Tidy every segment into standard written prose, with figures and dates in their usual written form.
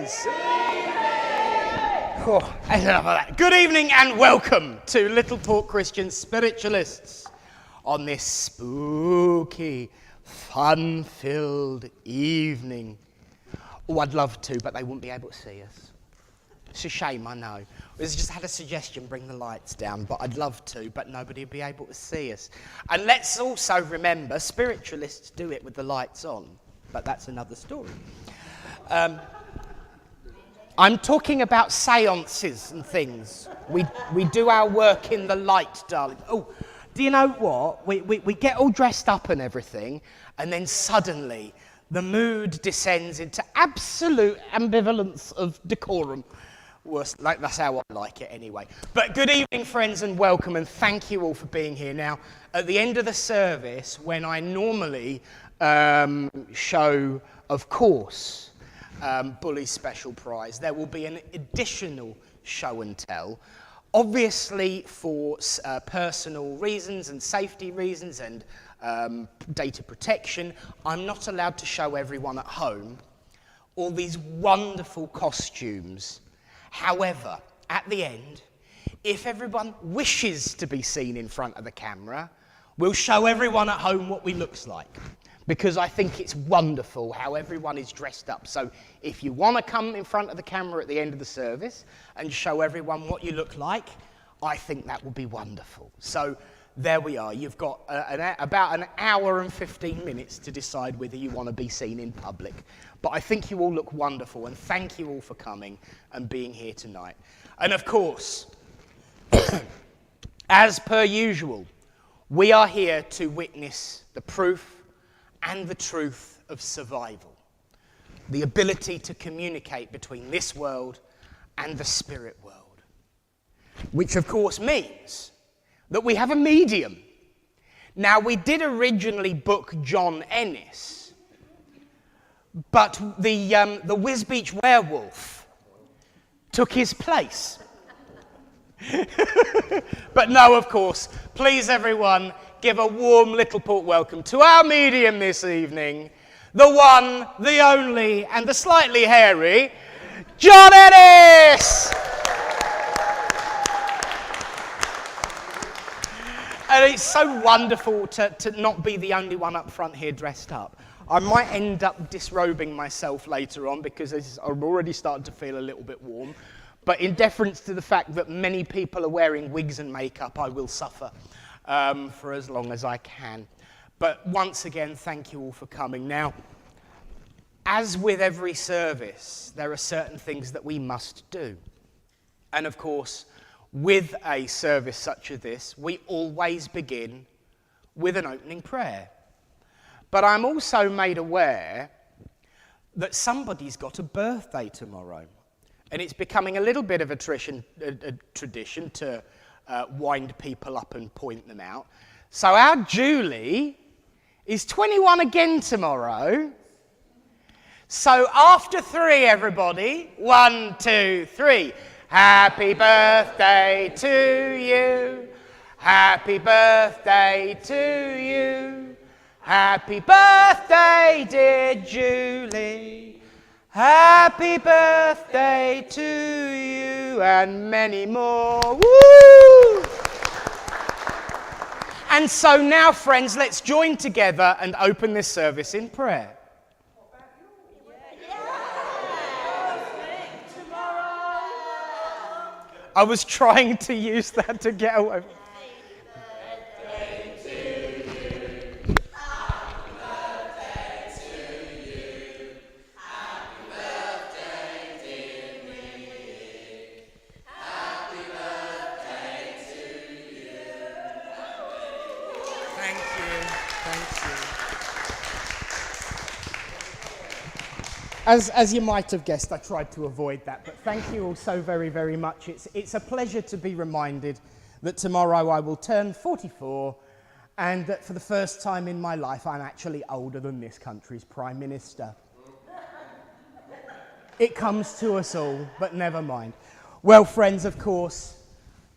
friends. Oh, enough of that. Good evening and welcome to Littleport Christian Spiritualists on this spooky, fun-filled evening. Oh, I'd love to, but they wouldn't be able to see us. It's a shame, I know. We just had a suggestion, bring the lights down, but I'd love to, but nobody would be able to see us. And let's also remember, spiritualists do it with the lights on, but that's another story. I'm talking about seances and things. We do our work in the light, darling. Oh, do you know what? We get all dressed up and everything, and then suddenly the mood descends into absolute ambivalence of decorum. That's how I like it anyway. But good evening, friends, and welcome, and thank you all for being here. Now, at the end of the service, when I normally show, of course, Bully's special prize, there will be an additional show and tell, obviously for personal reasons and safety reasons and data protection. I'm not allowed to show everyone at home all these wonderful costumes. However, at the end, if everyone wishes to be seen in front of the camera, we'll show everyone at home what we looks like. Because I think it's wonderful how everyone is dressed up. So if you want to come in front of the camera at the end of the service and show everyone what you look like, I think that would be wonderful. So there we are. You've got about an hour and 15 minutes to decide whether you want to be seen in public. But I think you all look wonderful, and thank you all for coming and being here tonight. And of course, as per usual, we are here to witness the proof and the truth of survival. The ability to communicate between this world and the spirit world. Which of course means that we have a medium. Now, we did originally book John Ennis, but the Wisbeach werewolf took his place. But no, of course, please everyone, give a warm Littleport welcome to our medium this evening, the one, the only, and the slightly hairy, John Ennis! And it's so wonderful to not be the only one up front here dressed up. I might end up disrobing myself later on because I'm already starting to feel a little bit warm. But in deference to the fact that many people are wearing wigs and makeup, I will suffer for as long as I can. But once again, thank you all for coming. Now, as with every service, there are certain things that we must do. And of course, with a service such as this, we always begin with an opening prayer. But I'm also made aware that somebody's got a birthday tomorrow. And it's becoming a little bit of a tradition to wind people up and point them out. So our Julie is 21 again tomorrow. So after 3, everybody, 1, 2, 3. Happy birthday to you. Happy birthday to you. Happy birthday, dear Julie. Happy birthday to you, and many more. Woo! And so now, friends, let's join together and open this service in prayer. I was trying to use that to get away. As you might have guessed, I tried to avoid that, but thank you all so very, very much. It's a pleasure to be reminded that tomorrow I will turn 44, and that for the first time in my life, I'm actually older than this country's Prime Minister. It comes to us all, but never mind. Well, friends, of course,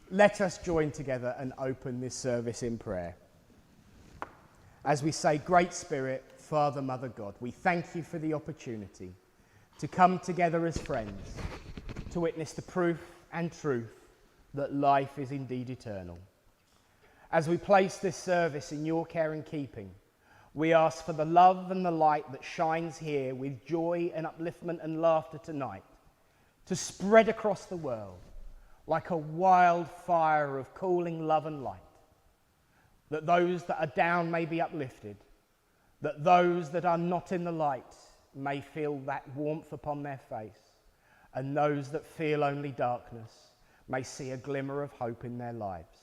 let us join together and open this service in prayer. As we say, Great Spirit, Father, Mother, God, we thank you for the opportunity to come together as friends, to witness the proof and truth that life is indeed eternal. As we place this service in your care and keeping, we ask for the love and the light that shines here with joy and upliftment and laughter tonight to spread across the world like a wildfire of cooling love and light, that those that are down may be uplifted, that those that are not in the light may feel that warmth upon their face, and those that feel only darkness may see a glimmer of hope in their lives.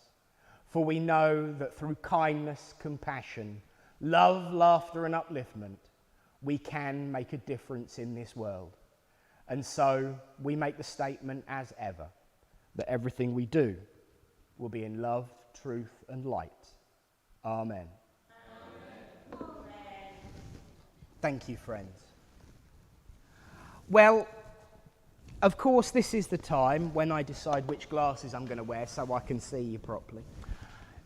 For we know that through kindness, compassion, love, laughter and upliftment, we can make a difference in this world. And so we make the statement as ever, that everything we do will be in love, truth and light. Amen. Amen. Thank you, friends. Well, of course, this is the time when I decide which glasses I'm going to wear so I can see you properly.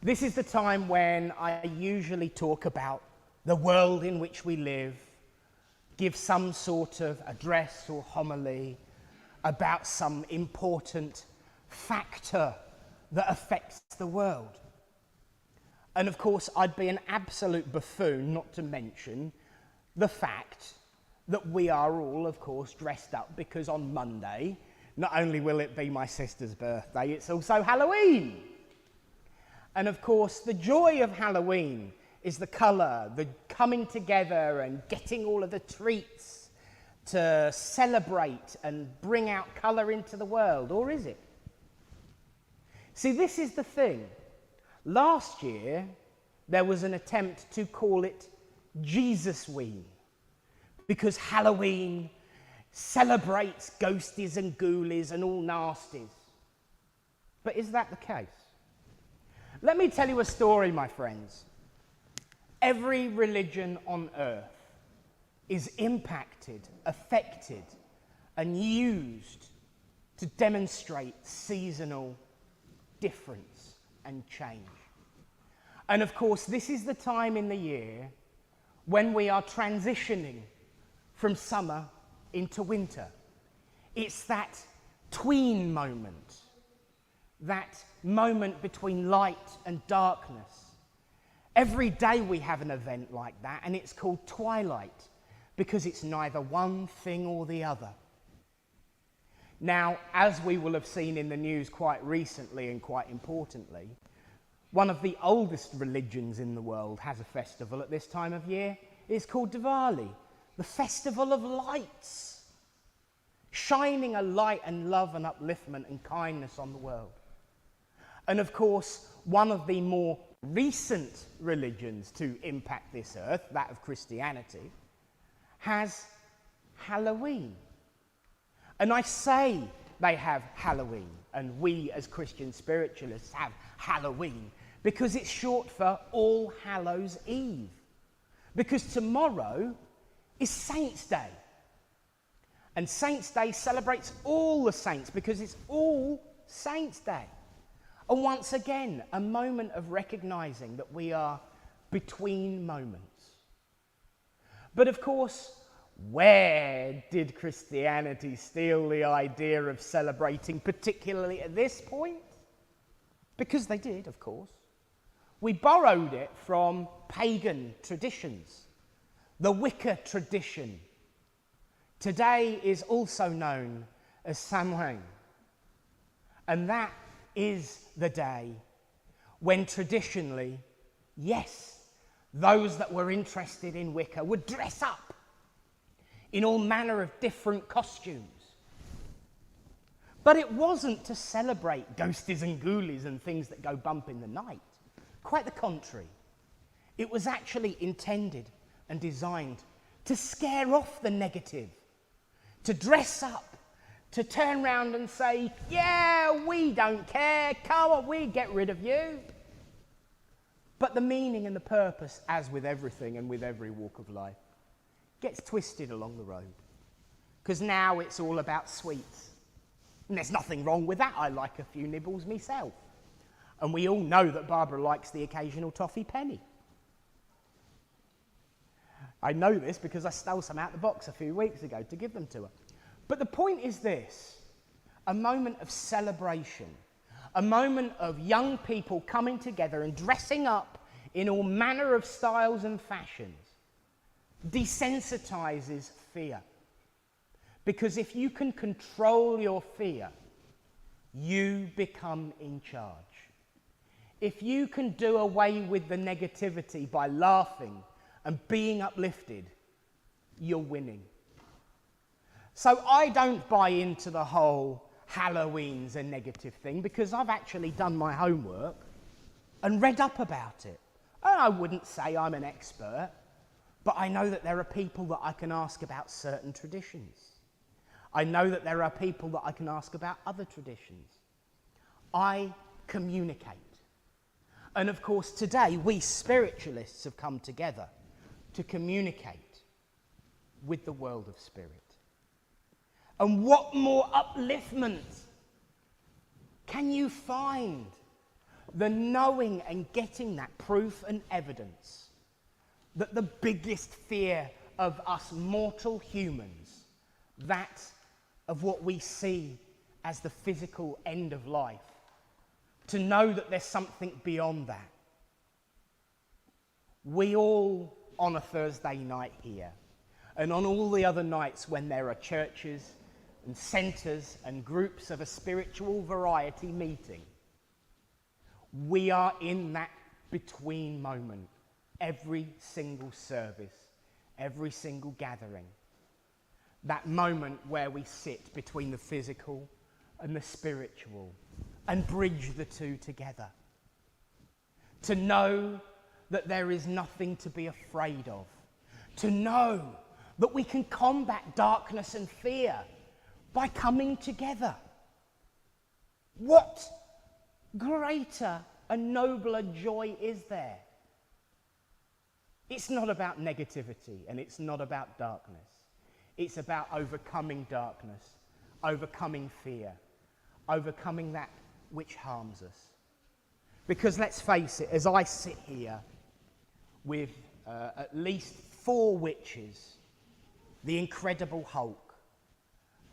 This is the time when I usually talk about the world in which we live, give some sort of address or homily about some important factor that affects the world. And of course, I'd be an absolute buffoon not to mention the fact that we are all, of course, dressed up because on Monday, not only will it be my sister's birthday, it's also Halloween. And of course, the joy of Halloween is the colour, the coming together and getting all of the treats to celebrate and bring out colour into the world, or is it? See, this is the thing. Last year, there was an attempt to call it Jesusween, because Halloween celebrates ghosties and ghoulies and all nasties. But is that the case? Let me tell you a story, my friends. Every religion on earth is impacted, affected, and used to demonstrate seasonal difference and change. And of course, this is the time in the year when we are transitioning from summer into winter. It's that tween moment, that moment between light and darkness. Every day we have an event like that, and it's called twilight, because it's neither one thing or the other. Now, as we will have seen in the news quite recently and quite importantly, one of the oldest religions in the world has a festival at this time of year. It's called Diwali, the festival of lights, shining a light and love and upliftment and kindness on the world. And of course, one of the more recent religions to impact this earth, that of Christianity, has Halloween. And I say they have Halloween, and we as Christian spiritualists have Halloween, because it's short for All Hallows Eve. Because tomorrow is Saints' Day. And Saints' Day celebrates all the saints, because it's All Saints' Day. And once again, a moment of recognizing that we are between moments. But of course, where did Christianity steal the idea of celebrating, particularly at this point? Because they did, of course. We borrowed it from pagan traditions. The Wicca tradition today is also known as Samhain. And that is the day when traditionally, yes, those that were interested in Wicca would dress up in all manner of different costumes. But it wasn't to celebrate ghosties and ghoulies and things that go bump in the night. Quite the contrary. It was actually intended and designed to scare off the negative, to dress up, to turn round and say, yeah, we don't care, come on, we get rid of you. But the meaning and the purpose, as with everything and with every walk of life, gets twisted along the road. Because now it's all about sweets. And there's nothing wrong with that. I like a few nibbles myself. And we all know that Barbara likes the occasional toffee penny. I know this because I stole some out the box a few weeks ago to give them to her. But the point is this, a moment of celebration, a moment of young people coming together and dressing up in all manner of styles and fashions desensitizes fear. Because if you can control your fear, you become in charge. If you can do away with the negativity by laughing and being uplifted, you're winning. So I don't buy into the whole Halloween's a negative thing, because I've actually done my homework and read up about it. And I wouldn't say I'm an expert, but I know that there are people that I can ask about certain traditions. I know that there are people that I can ask about other traditions. I communicate. And of course, today, we spiritualists have come together to communicate with the world of spirit. And what more upliftment can you find than knowing and getting that proof and evidence that the biggest fear of us mortal humans, that of what we see as the physical end of life, to know that there's something beyond that. We all, on a Thursday night here, and on all the other nights when there are churches and centres and groups of a spiritual variety meeting, we are in that between moment, every single service, every single gathering. That moment where we sit between the physical and the spiritual and bridge the two together. To know that there is nothing to be afraid of. To know that we can combat darkness and fear by coming together. What greater and nobler joy is there? It's not about negativity and it's not about darkness. It's about overcoming darkness, overcoming fear, overcoming that which harms us. Because let's face it, as I sit here with at least 4 witches, the Incredible Hulk,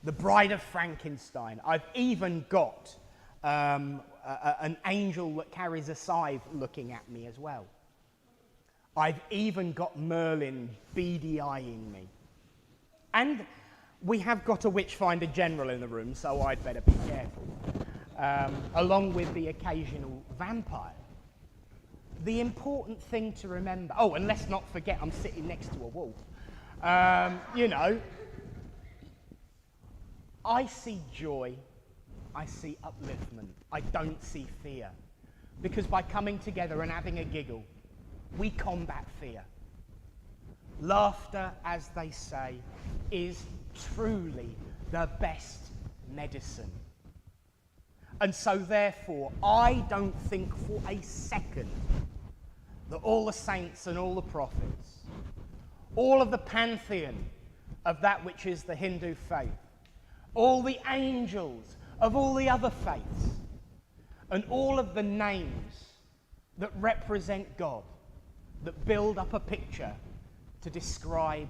the Bride of Frankenstein, I've even got an angel that carries a scythe looking at me as well. I've even got Merlin beady-eyeing me. And we have got a Witchfinder General in the room, so I'd better be careful. Along with the occasional vampire. The important thing to remember... Oh, and let's not forget I'm sitting next to a wolf. You know, I see joy, I see upliftment, I don't see fear. Because by coming together and having a giggle, we combat fear. Laughter, as they say, is truly the best medicine. And so therefore, I don't think for a second that all the saints and all the prophets, all of the pantheon of that which is the Hindu faith, all the angels of all the other faiths, and all of the names that represent God, that build up a picture to describe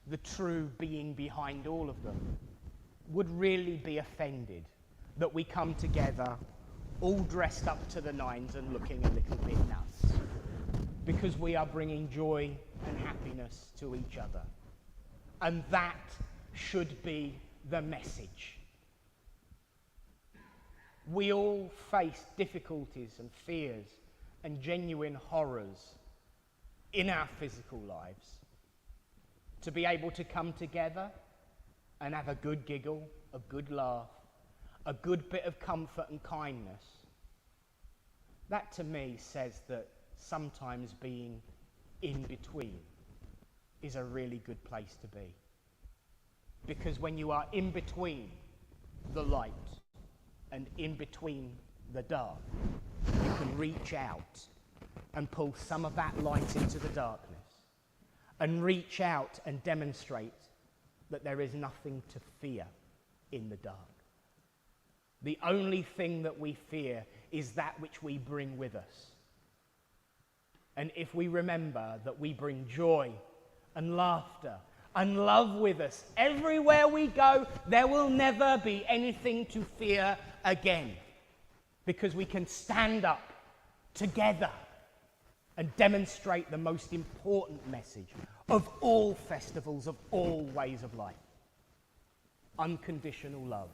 the true being behind all of them, would really be offended that we come together all dressed up to the nines and looking a little bit nuts, because we are bringing joy and happiness to each other. And that should be the message. We all face difficulties and fears and genuine horrors in our physical lives. To be able to come together and have a good giggle, a good laugh, a good bit of comfort and kindness, that to me says that sometimes being in between is a really good place to be. Because when you are in between the light and in between the dark, you can reach out and pull some of that light into the darkness and reach out and demonstrate that there is nothing to fear in the dark. The only thing that we fear is that which we bring with us. And if we remember that we bring joy and laughter and love with us. Everywhere we go, there will never be anything to fear again, because we can stand up together and demonstrate the most important message of all festivals, of all ways of life. Unconditional love,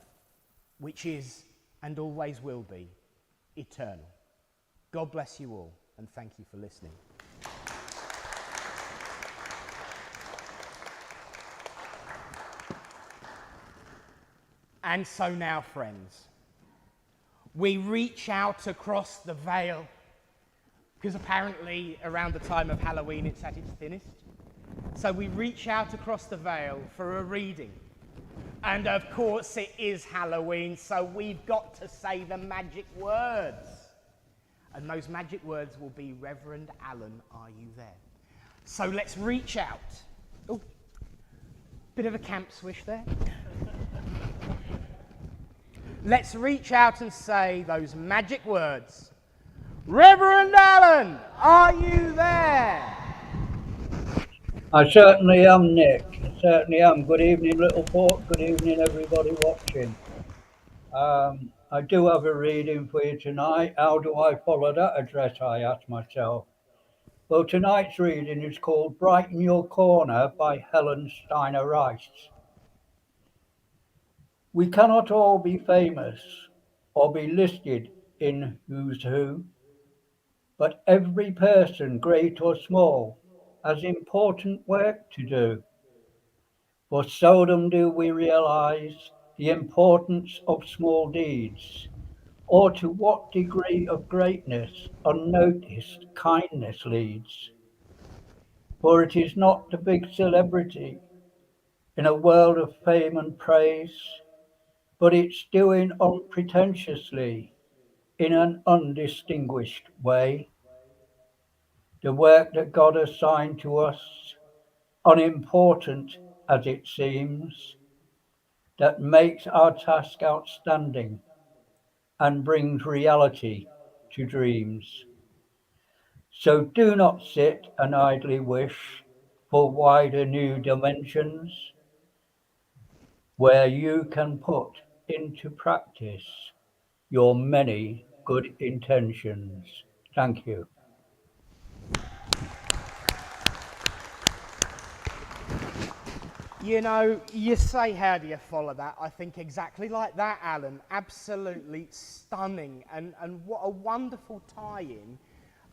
which is and always will be eternal. God bless you all, and thank you for listening. And so now, friends, we reach out across the veil, because apparently around the time of Halloween it's at its thinnest. So we reach out across the veil for a reading. And of course it is Halloween, so we've got to say the magic words. And those magic words will be, Reverend Alan, are you there? So let's reach out. Oh, bit of a camp swish there. Let's reach out and say those magic words. Reverend Alan, are you there? I certainly am, Nick. I certainly am. Good evening, Littleport. Good evening, everybody watching. I do have a reading for you tonight. How do I follow that address, I ask myself. Well, tonight's reading is called Brighten Your Corner by Helen Steiner Rice. We cannot all be famous or be listed in Who's Who, but every person, great or small, has important work to do. For seldom do we realize the importance of small deeds, or to what degree of greatness unnoticed kindness leads. For it is not the big celebrity in a world of fame and praise, but it's doing unpretentiously in an undistinguished way the work that God assigned to us, unimportant as it seems, that makes our task outstanding and brings reality to dreams. So do not sit and idly wish for wider new dimensions where you can put into practice your many good intentions. Thank you. You know, you say, how do you follow that? I think exactly like that, Alan. Absolutely stunning. And what a wonderful tie-in.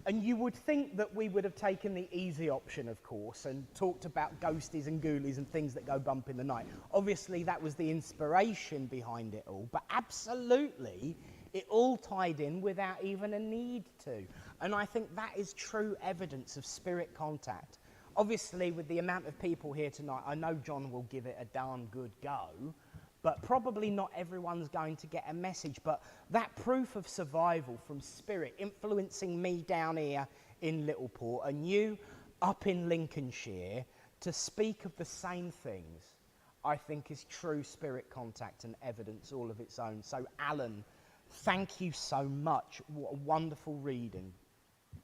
And you would think that we would have taken the easy option, of course, and talked about ghosties and ghoulies and things that go bump in the night. Obviously, that was the inspiration behind it all. But absolutely, it all tied in without even a need to. And I think that is true evidence of spirit contact. Obviously, with the amount of people here tonight, I know John will give it a darn good go, but probably not everyone's going to get a message. But that proof of survival from spirit influencing me down here in Littleport and you up in Lincolnshire to speak of the same things, I think is true spirit contact and evidence all of its own. So, Alan, thank you so much. What a wonderful reading.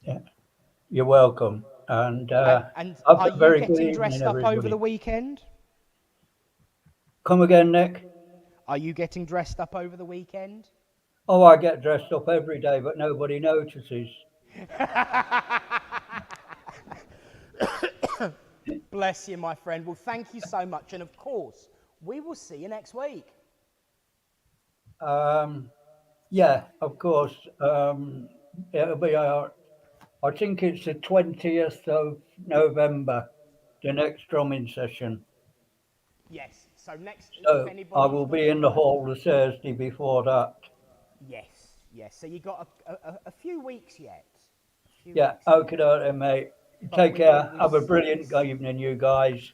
Yeah, you're welcome. And And have are a you very good getting evening, dressed up over the everybody. weekend? Come again, Nick? Are you getting dressed up over the weekend? Oh, I get dressed up every day, but nobody notices. Bless you, my friend. Well, thank you so much. And of course, we will see you next week. Yeah, of course. It'll be, I think it's the 20th of November, the next drumming session. Yes. So next, if So I anybody's will got be in the hall the Thursday before that. yes, yes. So you got a few weeks yet. A few Yeah, weeks okay, yet. mate. But Take we will. care. Have a brilliant evening, you guys.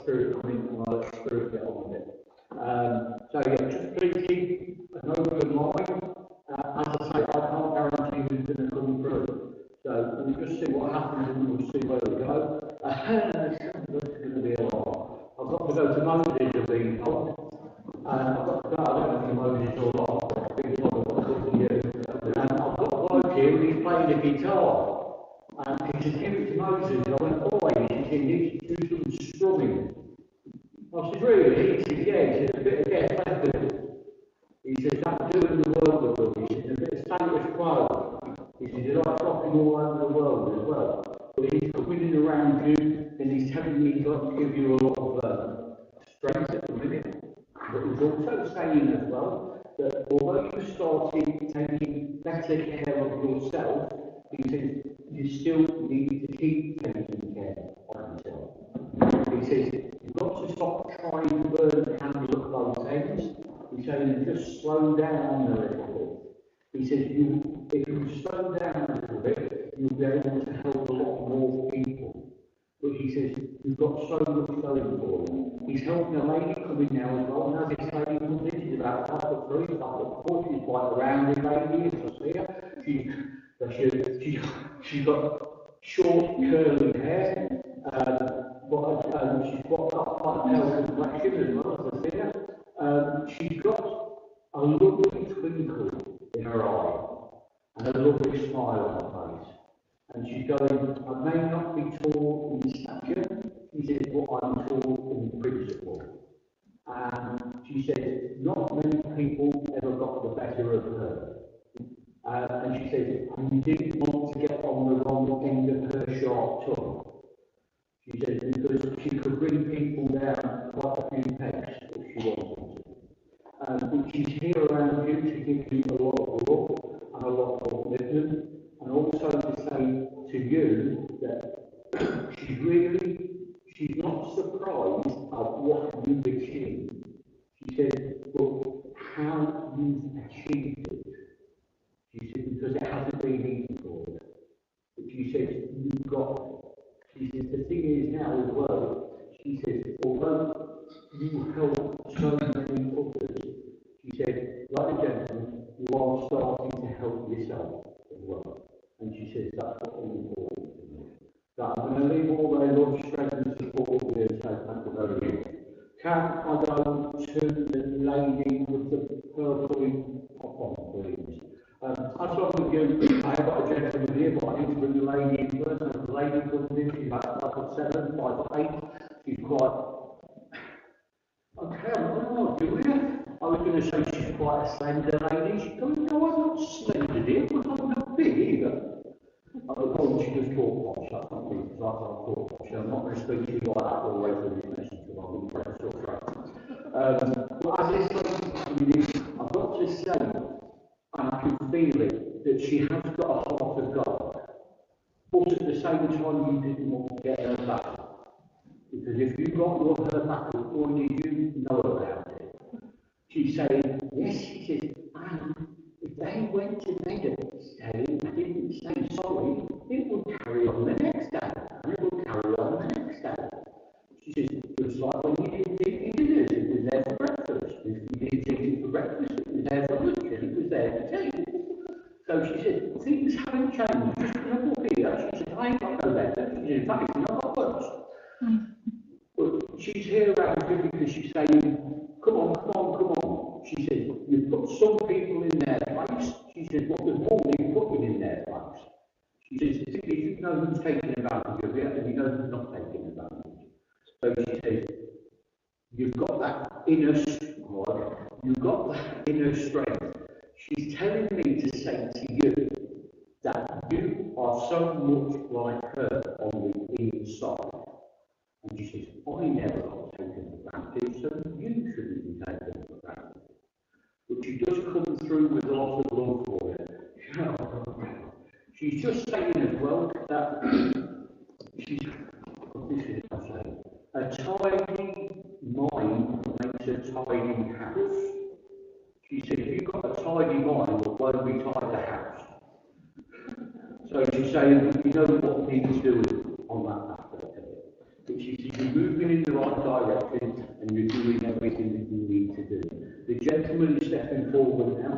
spirit come in and I let spirit get on with it. So yeah, just please keep an open mind. As I say, I can't guarantee who's going to come through. So we'll just see what happens and we'll see where we go. It's going to be a lot. I've got to go to Moses to be told. I've got to go, I don't know if Moses or not, but I've been told I've got to go to you. And I've got a bloke here and he's playing the guitar. And he said, give it to Moses. And I went, boy, he said, you need to do some strumming. I said, really? He said, yeah. He said, a bit of get left with it. He says, that's doing the world with them. He said, a bit of status quo. He said, you like dropping all over the world as well. But he's coming in around you and he's telling me God to give you a lot of strength at the minute. But he's also saying as well that although you started taking better care of yourself, he says, you still need to keep taking care of yourself. He says, you've got to stop trying to burn the candle at both ends. He's saying, just slow down a little bit. He says, if you slow down a little bit, you'll be able to help a lot more people. But he says, you've got so much going for you. He's helping a lady come in now as well, and as this lady comes in, she's about 5'3", 5'4", she's quite a rounded lady, as I see her. She's got short, curly hair, but she's got quite a pale complexion as well, as I see her. She's got a lovely twinkle in her eye, and a lovely smile on her face. And she's going, I may not be tall in stature, she says, but I'm tall in principle. And she says, not many people ever got the better of her. And she says, you didn't want to get on the wrong end of her sharp tongue. She says, because she could bring people down quite a few pegs if she wanted to. But she's here around you to give you a lot of love and a lot of upliftment, and also to say to you that she's not surprised at what you've achieved. She says, but how you've achieved it. She said, because it hasn't been easy for you. But she says, you've got it. She says, the thing is now as well, she says, although you help so many others, she said, like a gentleman, you are starting to help yourself as well. And she says, that's what's important to me. So I'm going to leave all their love, strength and support with you, so thank you very much. Can I go to the lady with the purple pop on, please? As long as you, I have got a gentleman here, but I need to bring the lady in first. And the lady comes in, she's about 5'7", 5'8". She's quite. Okay, I'm not doing it. I was going to say she's quite a slender lady. She's going, no, I'm not slender, dear, but I'm not big either. She just talk posh, that's not me, because I can't talk posh. I'm not going to speak to you like that all the way through this message, because I'm going to press your throat. But as this lady, I've got to say, and I can feel it, that she has got a heart of God. But at the same time, you didn't want to get her back. Because if you got her back before you know about it, she's saying, yes, she says, and if they went to bed at this day and didn't say sorry, it would carry on the next day, and it would carry on the next day. She says, it was like when you didn't eat your dinners, it was there for breakfast. If you didn't eat it for breakfast, it was there for lunch, and it was there for tea. So she said, things haven't changed. Just in a book here, she said, I ain't got no better. She said, in fact, it's not got worse. But she's here around you because she's saying, come on. She says, you've put some people in their place. She says, but there's more than putting in their place. She says, if you know who's taking advantage of you, and you know who's not taking advantage. So she says, you've got that inner strength. You've got that inner strength. She's telling me to say to you that you are so much like her on the inside. And she says, I never got taken for granted, so you shouldn't be taken for granted. But she does come through with a lot of love for you. She's just saying as well that she's, this is what I'm saying, a tidy mind makes a tidy house. She said, if you've got a tidy mind, it won't be tidy the house. So she's saying, you know what needs doing on that aspect of it. But she said, you've moving in the right direction and you're doing everything that you need to do. The gentleman is stepping forward now.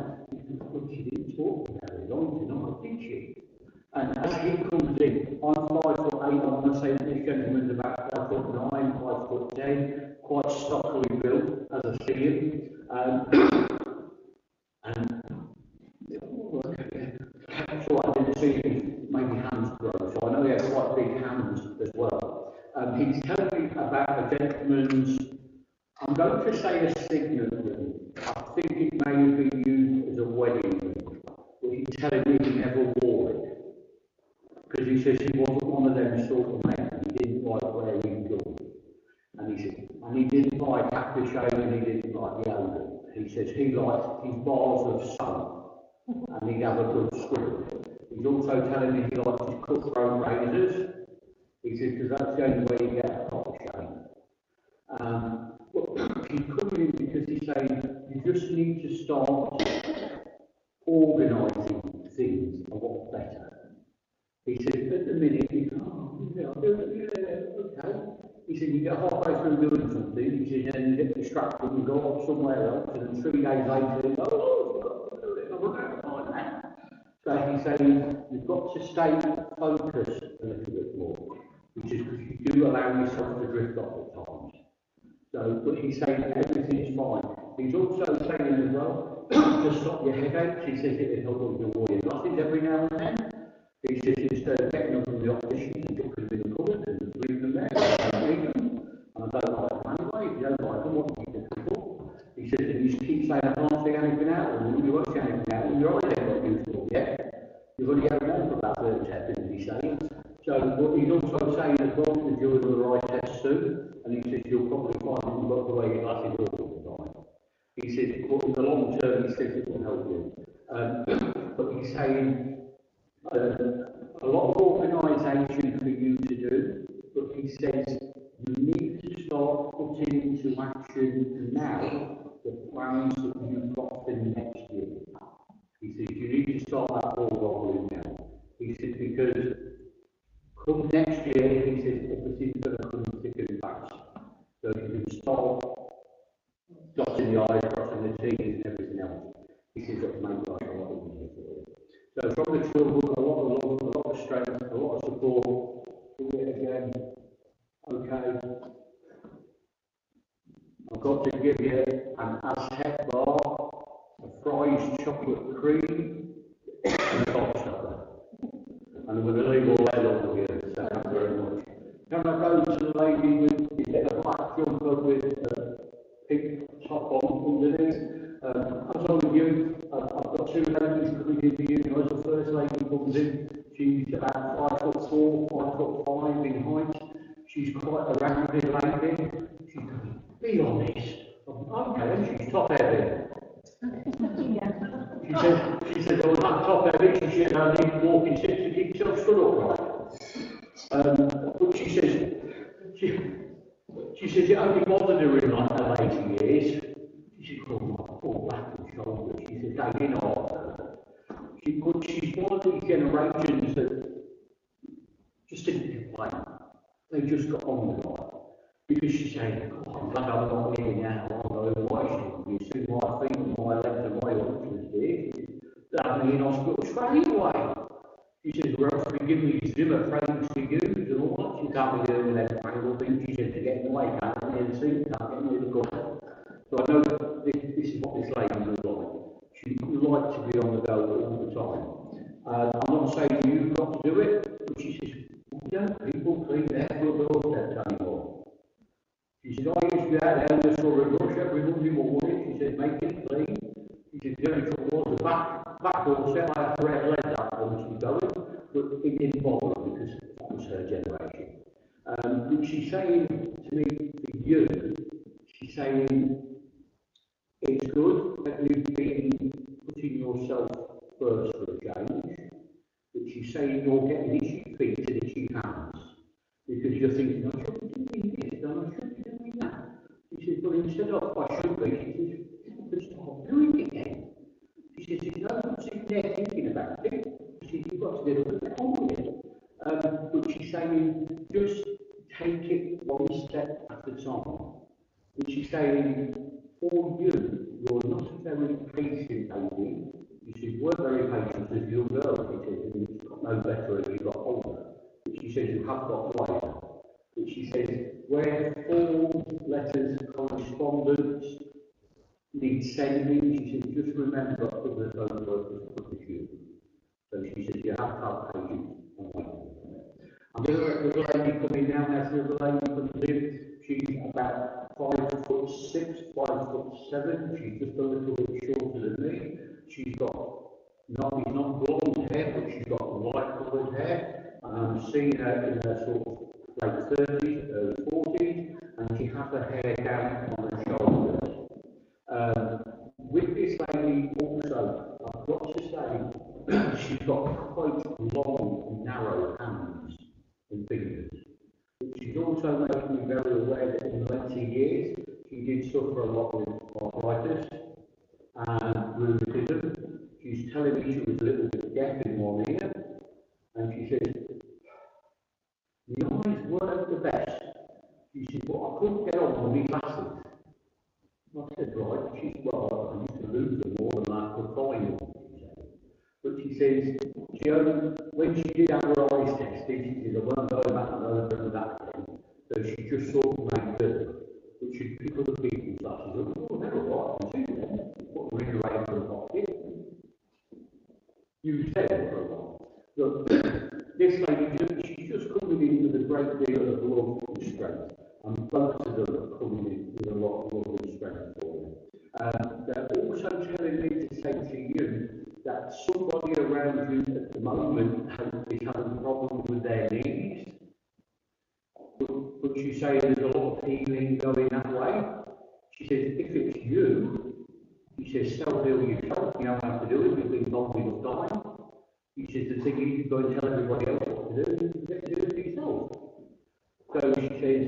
She didn't talk very long tonight, did she? And as he comes in, I'm 5'8", I want to say that this gentleman's about 5'9", 5'10", quite stockily built, as I see him. So I didn't see him maybe hands grow, so I know he has quite big hands as well. He's telling me about a gentleman's, I'm going to say a signet ring. I think it may have been used as a wedding ring, but he's telling me he never wore it. Because he says he wasn't one of them sort of men, he didn't like wearing jewelry. And he said, and he didn't like aftershave and he didn't like deodorant. He says he liked his bars of soap and he'd have a good scrub. He's also telling me he likes his cutthroat razors. He says, because that's the only way you get a proper shave. But he's coming in because he's saying you just need to start organising things a lot better. He said, at the minute, you go, oh, yeah, I'll do it, yeah, okay. He said, you get halfway through doing something, he said, and you get distracted and go off somewhere else, and then 3 days later, you go, oh, I've got to do it, I've got to find that. So he's saying, you've got to stay focused a little bit more, which is because you do allow yourself to drift off at times. So, but he's saying everything's fine. He's also saying as well, to stop your headaches, he says it helps you wear your glasses every now and then. He says instead of getting up from the opposition and looking in the cupboard and leaving them there, I don't need them. And I don't like them anyway. If you don't like them, what do you do? He says, and you keep saying, I can't see anything out, and you won't see anything out, and your eyes ain't got used to it yet. You've only had them on for about 30 seconds, he's saying. So, but he's also saying as well that you're doing the right test soon, and he says you'll probably find that you've got to wear your glasses all the time. He says, but in the long term, he says it will help you. But he's saying, a lot of organisation for you to do, but he says you need to start putting into action now the plans that you've got for next year. He says you need to start that ball rolling now. He says because come next year, he says everything's going to come thick and fast. So you can start dotting the I's, crossing the T's and everything else. He says that make life a lot easier for you. So from the children, a lot of love, a lot of strength, a lot of support. Do it again. Okay. I've got to give you an Aztec bar, a fries chocolate cream, and a hot chocolate. And I'm going to leave all that over here, so thank you very much. Can I go to the lady with a black jumper with a pink top on underneath? As I with you, I've got two ladies coming in for you. As the first lady comes in, she's about 5'4", 5'5" in height. She's quite a rounded lady. She goes, be honest. Okay, and she's top heavy. She said, oh, that top heavy. She said, I need walking sticks to keep yourself stood upright. But she says, it only bothered her in like her later years. She said, oh, my poor back and shoulders. She said, they didn't offer. But she's one of these generations that just didn't complain. They just got on with life. Because she's saying, oh, I'm glad I'm not here now. I'm going away. You see my feet and my legs and my arms here. They have me in hospital straight away. She says, we're also giving me Zimmer frames to use and all that. She can't be doing that triangle thing. She says, to get in the way, can't get near the seat, can't get near the cover. So I know this is what this lady was like. She would like to be on the go all the time. I'm not saying you've got to do it, but she says, don't people clean their doorsteps anymore? She said, I used to be out there just for a rush every Monday morning. She said, make it clean. She said, the only trouble was the back doorstep, I had to red lead that when she was going, but it didn't bother her because that was her generation. But she's saying to me, for you, she's saying, it's good that you've been putting yourself first for a change, but she's saying you're getting itchy feet and itchy hands because you're thinking, I should be doing this, and I should be doing that. She says, but instead of I should be, she says, but stop doing it then. She says, there's no one sitting there thinking about it. She says, you've got to get up and get on with it. But she's saying, just take it one step But she's saying, for you, you're not a very patient lady. You weren't very patient as a young girl, she says, and you got no better as you got older. But she says, you have got wiser. But she says, where forms, letters, correspondence need sending, she says, just remember others don't work as good as you. So she says, you have to have patience and wait. I'm going to let the lady come in now. As the lady comes in, she's about 5'6", 5'7". She's just a little bit shorter than me. She's not blonde hair, but she's got light coloured hair. And I'm seeing her in her sort of late 30s, early 40s, and she has her hair down on her shoulders. With this lady also, I've got to say, she's got quite long and narrow hands and fingers. But she's also making me very aware that in later years, she did suffer a lot with arthritis and rheumatism. She's telling me she was a little bit deaf in one ear, and she says, the eyes weren't the best. She said, but I couldn't get on with my glasses. I said, right. She said, well, I used to lose them more than I could find them. But she says, when she did have her eyes tested, she says, I won't go back and over that again. So she just sort of made do. But she'd pick other people's glasses up. Oh, they're all right. I see them. Put them in her apron pocket. You said it for a while. Look, this lady, she's just coming in with a great deal of love and strength. And both of them are coming in with a lot of love and strength for you. They're also telling me to say to you that somebody around you at the moment is having problems with their knees. But she's saying there's a lot of healing going that way. She says, if it's you, she says, self-heal yourself. You don't have to do it. You've been long enough time. She says, the thing is, you go and tell everybody else what to do, you get to do it for yourself. So she says,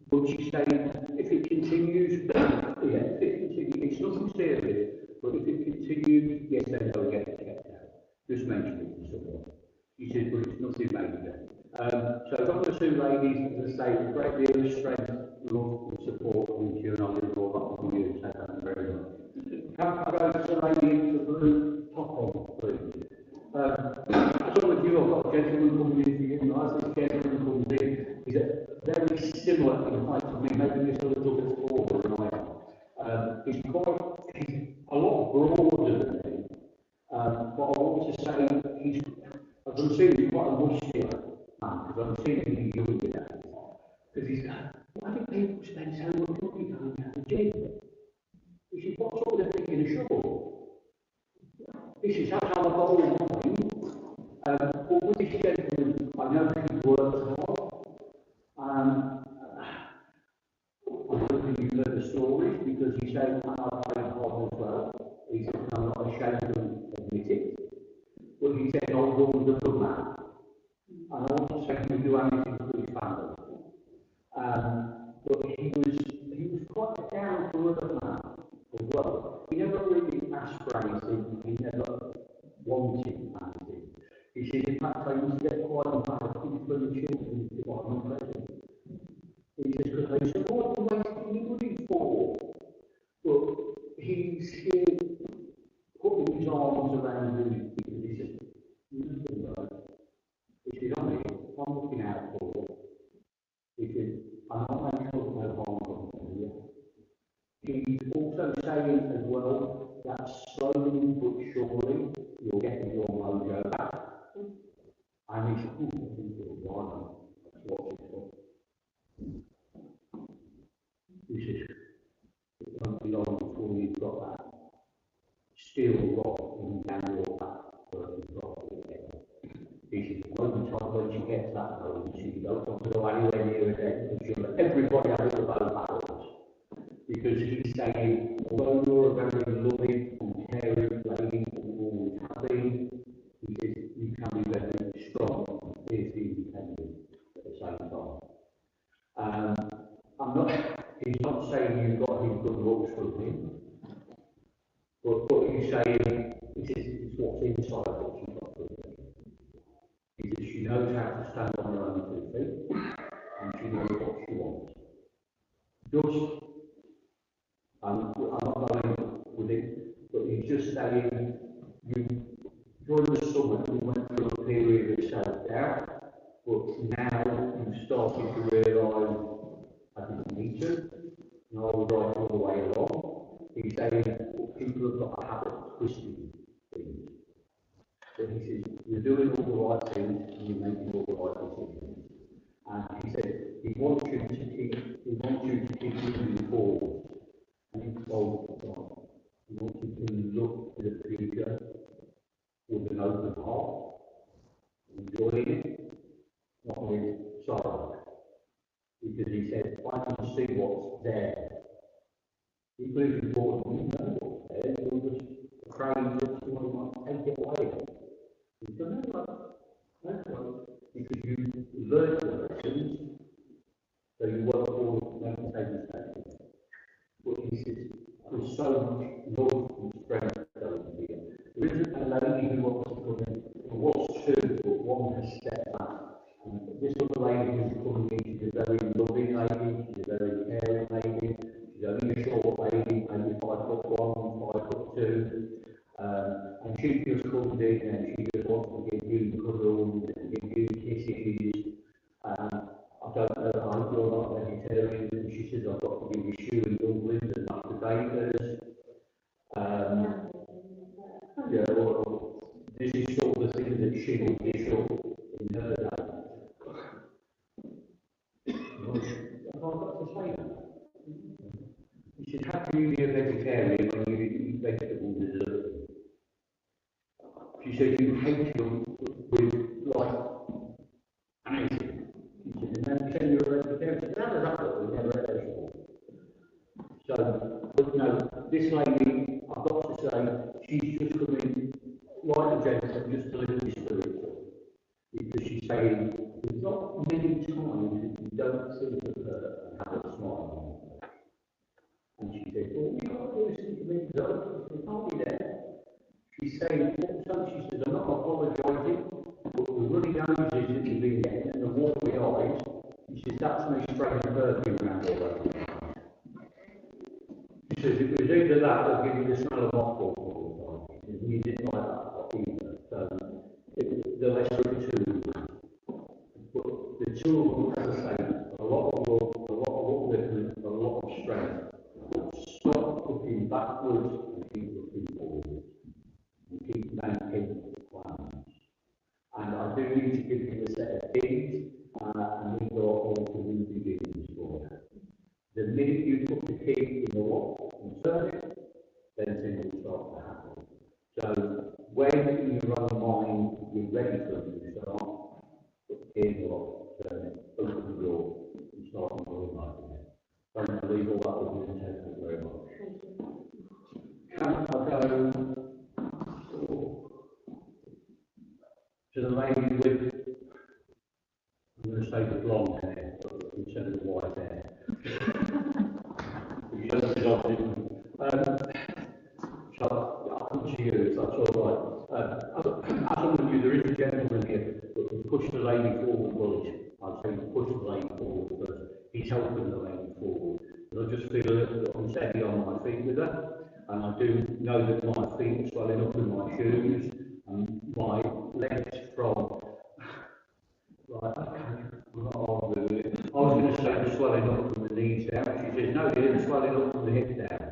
but she's saying, if it continues, it's nothing serious, but if it continues, yes, then go get it out. Just mention it to someone. She says, but it's nothing major. So I've got the two ladies, as I say, a great deal of strength, love, and support into you, and I'll leave all that for you, so thank you very much. Can I go to the lady in the blue top on, please? I don't know if you've got a gentleman coming in for you, this gentleman comes in, he's very similar in height to me, maybe just a little bit taller than I am. He's a lot broader than me, but I want to say, as I'm seeing, he's quite a muscular man, because I'm seeing him doing it now. Because he's why do people spend so much money going to the gym? He said, what's all the thinking of shovel? This is how I got all mine. But with this gentleman, I know he works hard. I'm hoping you've heard the stories, because he said, and I played hard as well. He said, I'm not ashamed to admit it. But he said, old woman was a good man. And I want to say he would do anything for his family. But he was quite a down-to-earth man as well. He never really asked for anything. He never wanted anything. He said, in fact, I used to get quite embarrassed for the children to buy me presents. He says, because they said, what are you wasting your money for? But he's here putting his arms around you, because he said, nothing right. He said, I'm looking out for you. He said, I'm not making no harm to you. He's also saying as well that slowly but surely you're getting your mojo back. And he said, why? What's it for? He says, it won't be long before you've got that steel rod in down your back working properly again. He says, over time when she gets that home, she don't want to go anywhere near again, and she'll let everybody have it about barrels. Because he's saying, although you're a very loving and caring lady, and always have been, he says, you can be very strong and fiercely independent at the same time. He's not saying you've got his good looks from him, but what he's saying is what's inside what she's got from him. He says she knows how to stand on her own 2 feet, and she knows what she wants. Just something, but he's just saying, during the summer you went through a period of self-doubt, but now you've started to realise I didn't need to, and I was right all the way along. He's saying people have got a habit of twisting things. But he says, you're doing all the right things and you're making all the right decisions. And he said, he wants you to keep moving forward. And he told God, he wants you to look to the future with an open heart, enjoying it, not with sorrow. Because he said, I can see what's there. He believes important, you know what's there, you're just afraid that someone might take it away. He said, no, because you learned the lessons, so you won't fall make the same mistakes. But he says, there's so much love and strength going here. There isn't a lady who wants to come in. There was two, but one has stepped back. And this other lady who's coming in, she's a very loving lady, she's a very caring lady, she's only a short lady, maybe 5'1", 5'2". And she just comes in and she just wants to give you cuddles and give you kisses. I don't know, I hope you're not vegetarian, and she says I've got to give you shoe and dumplings and mashed potatoes. Yeah, well, this is sort of the thing that she would dish up in her day. Have I got to say that? She said, how can you be a vegetarian when you eat vegetables and dessert? She said, you hate them with, like, anything. She said, and then you say you're a vegetarian. She said, how does that work? We've never had vegetables. So, but no, this lady, I've got to say, she's just coming right and gentle, just a little bit spiritual. Because she's saying, there's not many times that you don't think of her and have a smile. And she said, well, you can't do this to me, though. You can't be there. She's saying, also, she says, I'm not apologising, but the runny noses that you've been getting and the watery eyes, she says, that's me spraying perfume around all over. She says, it was either that or give you the smell of mothballs all the time. She says, you didn't like that either. So, the lesser of the two. But the two of them, as I say, a lot of love, a lot of upliftment, a lot of strength. Stop looking backwards and keep looking forward. And keep making plans. And I do need to give you a set of keys, and we've got all the new beginnings for it. The minute you put the key in the lock and turn it, then things will start to happen. So when in your own mind you're ready for a new start, put the key in the lock, turn it, open the door, and start your life again. Don't believe all that will be intense very much. Can I go to the lady with, I'm going to say the blonde hair, but instead of the white hair. So I'll come to you, if that's all right. As I'm with you, there is a gentleman here, but we push the lady forward, well, I'd say push the lady forward, but he's helping the lady forward. And I just feel a little bit unsteady on my feet with her, and I do know that my feet are swelling up in my shoes, and my legs from, right, okay, I'm not arguing with it. I was going to say the swelling up from the knees down. She says, no dear, the swelling up from the hips down.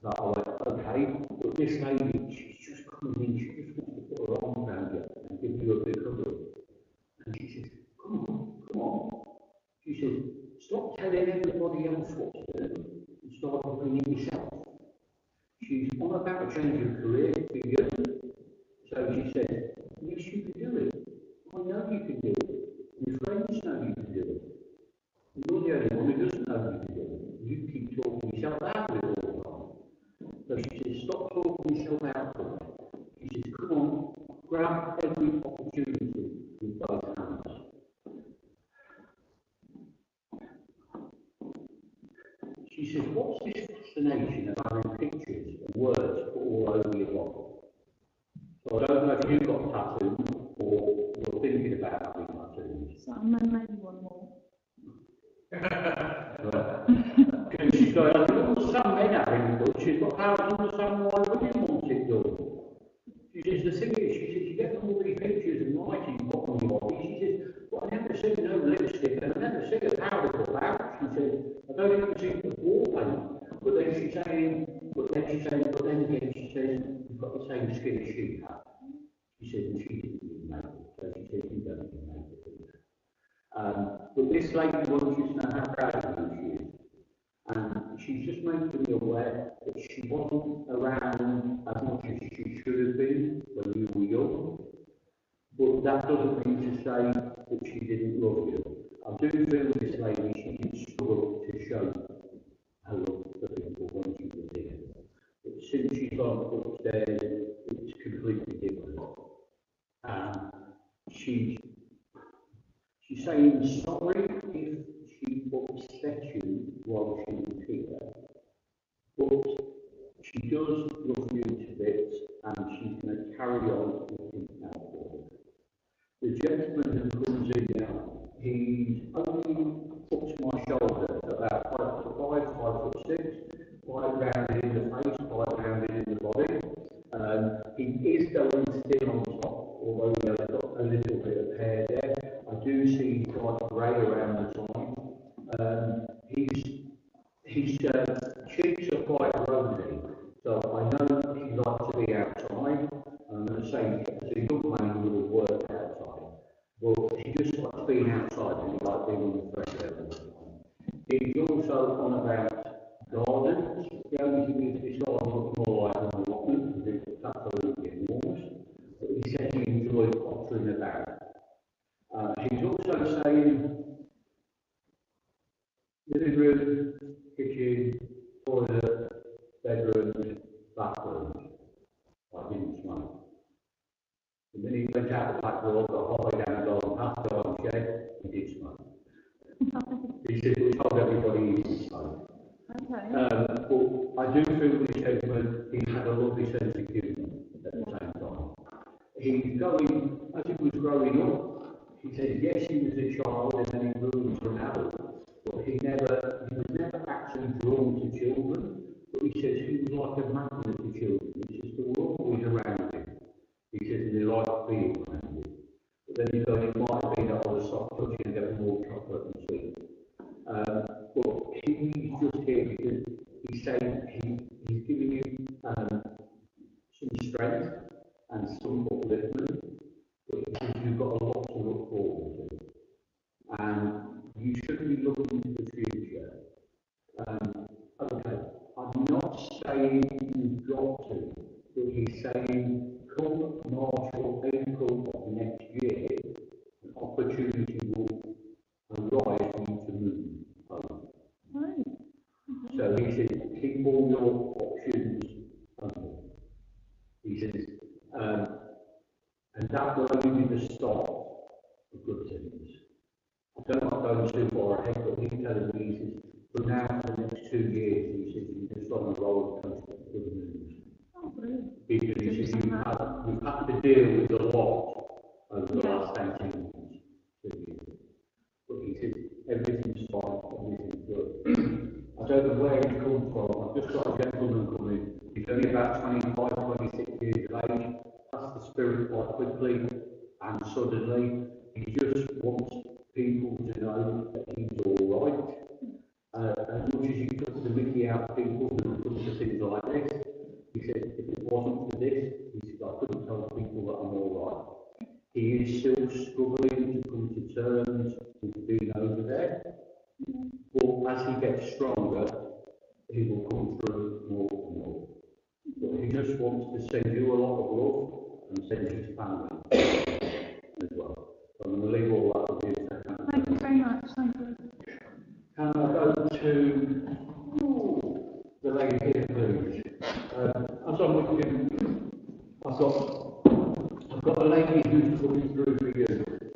So I went, okay, but this lady, she's just coming in, she just wants to put her arms around you and give you a big hug. And she says, come on. She says, stop telling everybody else what to do and start doing it yourself. She's on about a change of career for you. So she said, yes, you can do it. I know you can do it. Your friends know you can do it. You're the only one who doesn't know you can do it. You keep talking yourself out of it all the time. So she says, stop talking yourself out of it. She says, come on, grab every opportunity with both hands. She says, what's this fascination of having pictures and words put all over your body? So I don't know if you've got tattoos or you're thinking about having tattoos. Some and maybe one more. Because she's going, oh, some men having, but she's got thousands of understand why women want it done. She says, the thing is, she says, you get all these pictures and writing put on your body. She says, well, I never see no lipstick and I never see a powder go out. She says, I don't even see the wall paint. But then she's saying, but then again, she says, you've got the same skin as she had. She says, and she didn't even make it. So she says, you don't even make it. But this lady wants you to know how proud of her she is. And she's just making me aware that she wasn't around as much as she should have been when you were young. But that doesn't mean to say that she didn't love you. I do feel this lady, she did struggle to show her love for people when she was here. But since she's gone upstairs, it's completely different. She's saying sorry if she upset you while she was here, but she does love you to bits and she's going to carry on looking out for you. The gentleman who comes in now, he's only up to my shoulder, about 5'5", 5'6", quite rounded in the face, quite rounded in the body. He is going still on top, although he has got a little bit of hair there. I do see quite grey around the time. His cheeks are quite rosy, so I know he likes to be outside. I'm going to say, as a young man, he would have worked outside, but he just likes being outside and he likes being in the fresh air. He's also on about gardens. The only thing is, this garden looks more like an allotment because it's absolutely enormous. But he says he enjoys pottering about. He's also saying living room, kitchen, toilet, bedrooms, bathrooms. I didn't smoke. And then he went out the back door, got halfway down the garden, past the garden shed, he did smoke. He said, we told everybody he didn't smoke. Okay. But I do feel this gentleman, he had a lovely sense of humour at the same time. He's going, as he was growing up, he said, yes, he was a child and then he grew into an adult, but he was never actually drawn to children. But he says he was like a magnet to children. He says they were always around him. He says they liked being around him. But then he thought it might have been that I was soft touching and getting more chocolate and sweet. But he's just here because he's saying he's giving you some strength and some upliftment, but because you've got a lot to look forward to. And you should be looking to the future. Okay, I'm not saying you've got to, but he's saying come March or April of next year, an opportunity will arise for you to move home. Right. So he says, keep all your options open. He says, and that will only be the start of good things. I don't like going too far ahead, but he's telling me, he says, from now for the next 2 years, he says, you're just on a roller coaster of good news. Oh, brilliant. Because he says, we've had to deal with a lot over the last 18 months, 2 years. But he says, everything's fine, everything's good. I don't know where he's come from. I've just got a gentleman coming. He's only about 25, 26 years of age. That's the spirit quite quickly and suddenly. He just wants people to know that he's all right. As much as he took the mickey out of people who would come to things like this, he said, if it wasn't for this, he said, I couldn't tell people that I'm all right. He is still struggling to come to terms with being over there. But as he gets stronger, he will come through more and more. But he just wants to send you a lot of love and send his family as well. So I'm going to leave all that with you. Thank you very much. Thank you. Can I go to the lady here, please? As I'm looking, I've got a lady who's coming through for you,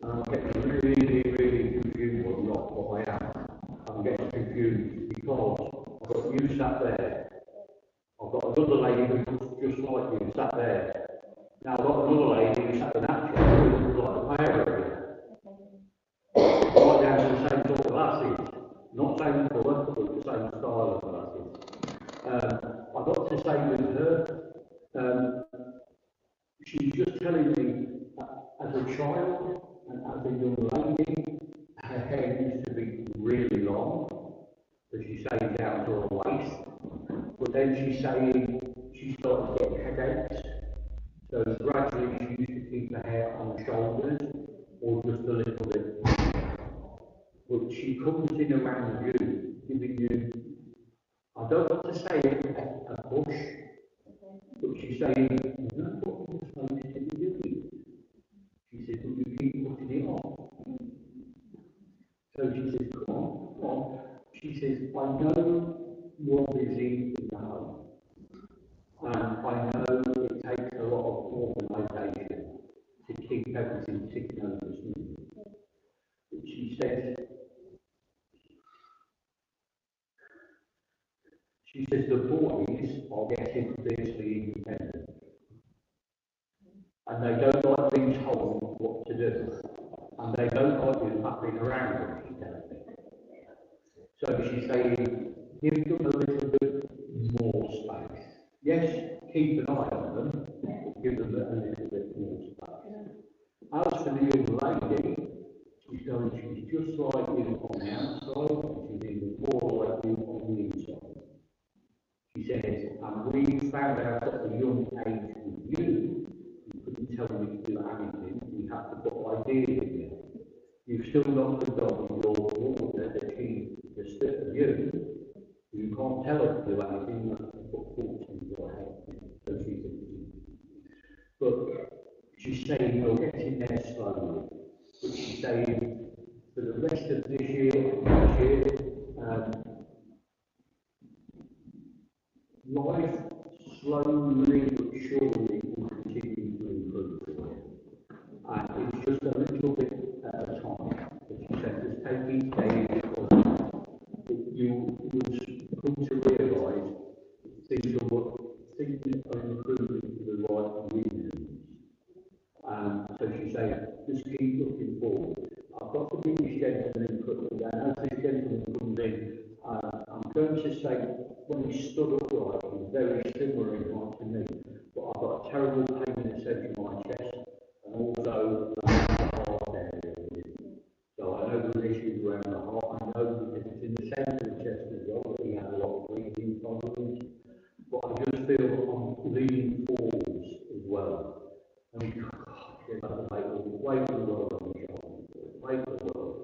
and I'm getting really confused. Well, not what I am. I'm getting confused because I've got you sat there. I've got another lady who looks just like you sat there. Now I've got another lady who sat in that chair who looks like the pair of you. Right down to the same sort of glasses. Not same colour, but the same style of glasses. I've got to say with her, just telling me as a child and as a young lady, her hair used to be really long, but she says down to her waist. But then she's saying she started getting headaches. So gradually she used to keep her hair on the shoulders or just a little bit. But she comes in around you, giving you, I don't want to say a push, but she's saying, you know what you're supposed to be doing? She says, but you keep putting it on. So she says, come on, come on. She says, I know you're busy in the home. And I know it takes a lot of organisation to keep everything ticking over smoothly. But she says, the boys are getting fiercely independent. And they don't like being told what to do. And they don't like you faffing around them, she tells me. So she's saying, give them a little bit more space. Yes, keep an eye on them, but give them a little bit more space. As for the young lady, she's going, she's just like you on the outside, and she's even more like you on the inside. She says, and we found out at a young age with you, you couldn't tell me to do anything, we had to put ideas in you. You've still not forgotten your water that she, the spirit of you. You can't tell her to do anything, you have to put thoughts in your head. So she thinks. But she's saying you're getting there slowly. But she's saying for the rest of this year and next year, life slowly but surely will continue to improve for you. And it's just a little bit at a time. But she said, just take each day as it comes. You'll come to realise things are improving for the right reasons. So she said, just keep looking forward. I've got to bring this gentleman in quickly, and as this gentleman comes in, I'm going to say, when he stood upright, he was very similar in height to me, but I've got a terrible pain in the centre of my chest, and also the heart area. So I know the issues around the heart, I know because it's in the centre of the chest as well, that he had a lot of breathing problems, but I just feel I'm leaning forwards as well. And he goes, oh, that's weight the world on the shoulder, weight the world.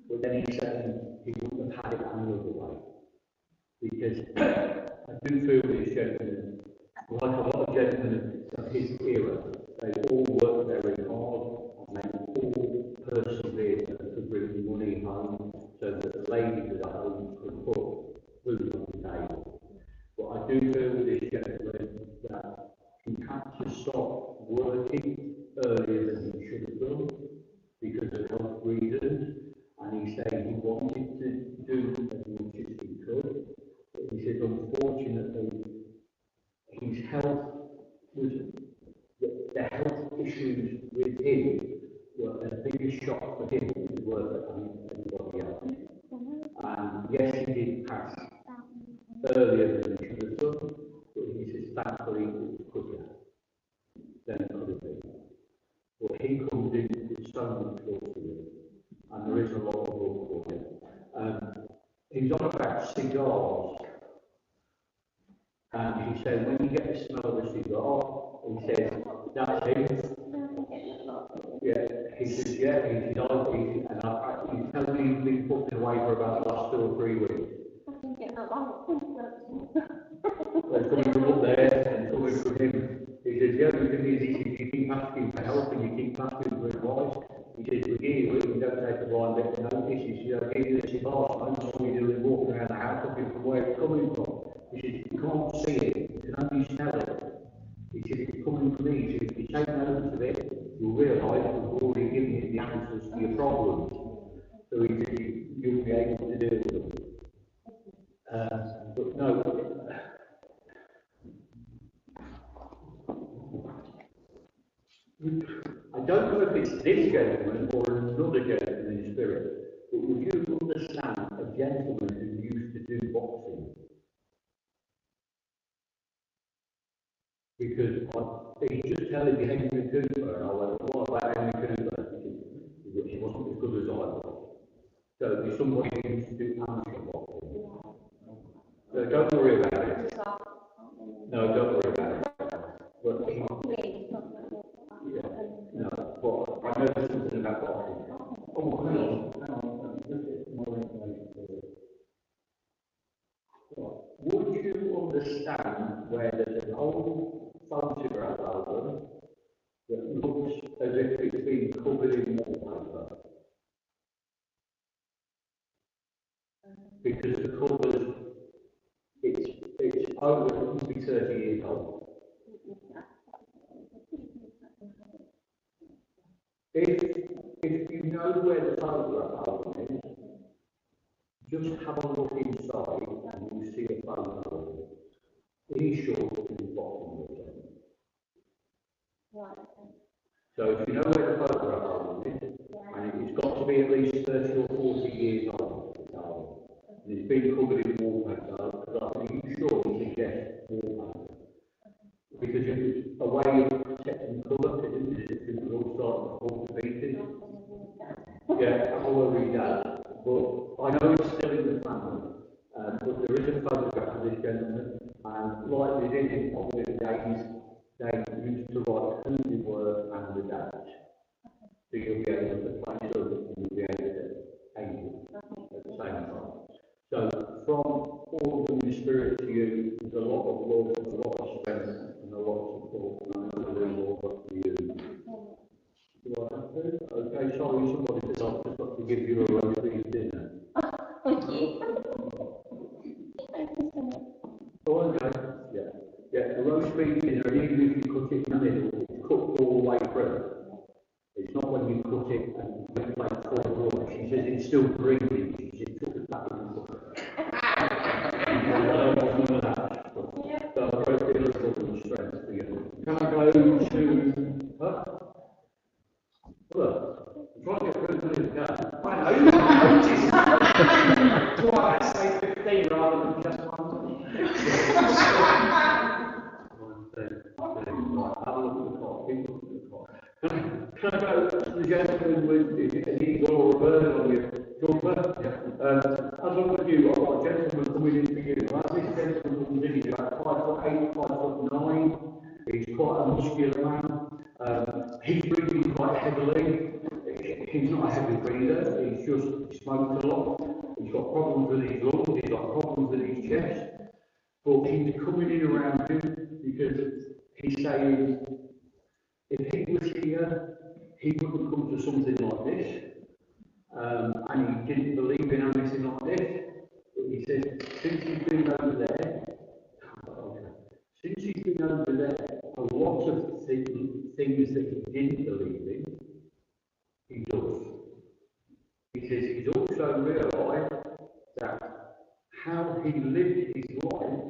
But then he said he wouldn't have had it any other way. Because I do feel these gentlemen, like a lot of gentlemen of his era, they all work very hard and they all persevere to bring money home so that the ladies of the home could put food on the table. But I do feel with this gentleman that he had to stop working earlier than he should have done because of health reasons, and he said he wanted to do as much as he could. But he said unfortunately his health was the health issues with him were as big a shock for him as they were for anybody else. And yes, he did pass earlier than he should have done, but he says thankfully it was quicker than it could have been. But he comes in with so much love for you, and there is a lot of love for him. He's on about cigars, and he said when you get the smell of a cigar, he says, that's him. Yeah, he says, yeah, he's diabetes, and he's telling me he's been putting away for about the last 2 or 3 weeks. They're coming from up there and coming from him. He says, yeah, because you keep asking for help and you keep asking for advice. He says, we give you it, we don't take a blind bit of notice. He says, I'll give you this cigar smoke, all you do is walking around the house looking for where it's coming from. He says, you can't see it, you can only smell it. He says, it's coming from me. He says, if you take notice of it, you'll realise we've already given you the answers to your problems. So he says, you'll be able to deal with them. But no, I don't know if it's this gentleman or another gentleman in spirit, but would you understand a gentleman who used to do boxing? Because he's just telling me Henry Cooper, and I went, what about Henry Cooper? He wasn't as good as I was. So there's somebody who used to do amateur boxing. So don't worry about it. No, don't worry about it. But no, but I know something about boxing. Oh, hang on. Just get more information for you. Would you understand where there's an old photograph album that looks as if it's been covered in wallpaper? Because the covers, it's over, it must be 30 years old. If you know where the photograph album is, just have a look inside and you see a photo. He's sure to be boxing with them. So if you know where the photograph album is, and it's got to be at least 30 or 40 years old, and it's been covered in wallpaper, because are you sure you can get wallpaper? Because it's a way of protecting colour, isn't it? If people all start to fall to pieces. Yeah, I'm all over that. But I know it's still in the family. But there is a photograph of this gentleman, and like they did in older days, they used to write who they were and the date. So you'll be able to place them and you'll be able to aid them at the same time. So from all of the spirit to you, there's a lot of love, a lot of strength, and a lot of support, and I know there's more for you. Do I have to? Okay, sorry, somebody said I've just got to give you a roast beef dinner. Thank you. Oh, okay. Yeah, the roast beef dinner, even if you cut it in the middle, it's cooked all the way through. It's not when you cut it and make like full raw. She says it's still breathing. She said, took it back in the cooker. So I wrote it a little strength for you. Can I go to... Huh? Look, I'm trying to get through the game. I know. Do I say 15 rather than just one? Right, have a look at the clock. Keep looking at the clock. Can I go to the gentleman with an eagle or a bird on your jumper? Yeah. As long as you got a gentleman coming in for you, as this gentleman comes in, he's about 5'8", 5'9". He's quite a muscular man. He's breathing quite heavily. He's not a heavy breather. He's just smoked a lot. He's got problems with his lungs. He's got problems with his chest. But he's coming in around him because he's saying, if he was here, he wouldn't come to something like this. And he didn't believe in anything like this. But he says, since he's been over there, a lot of things that he didn't believe in, he does. He says he's also realised that how he lived his life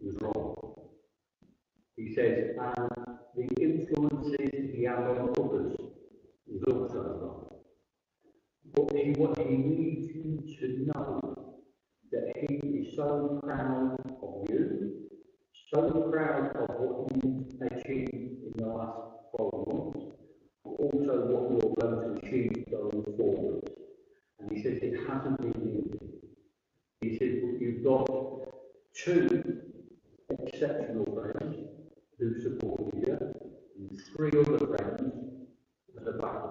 was wrong. He says, and the influences he had on others was also wrong. But what he needs you to know that he is so proud of you, so proud of what you've achieved in the last 12 months, but also what you're going to achieve going forward. And he says it hasn't been easy. He says, but you've got two exceptional friends who support you, and 3 other friends at the back.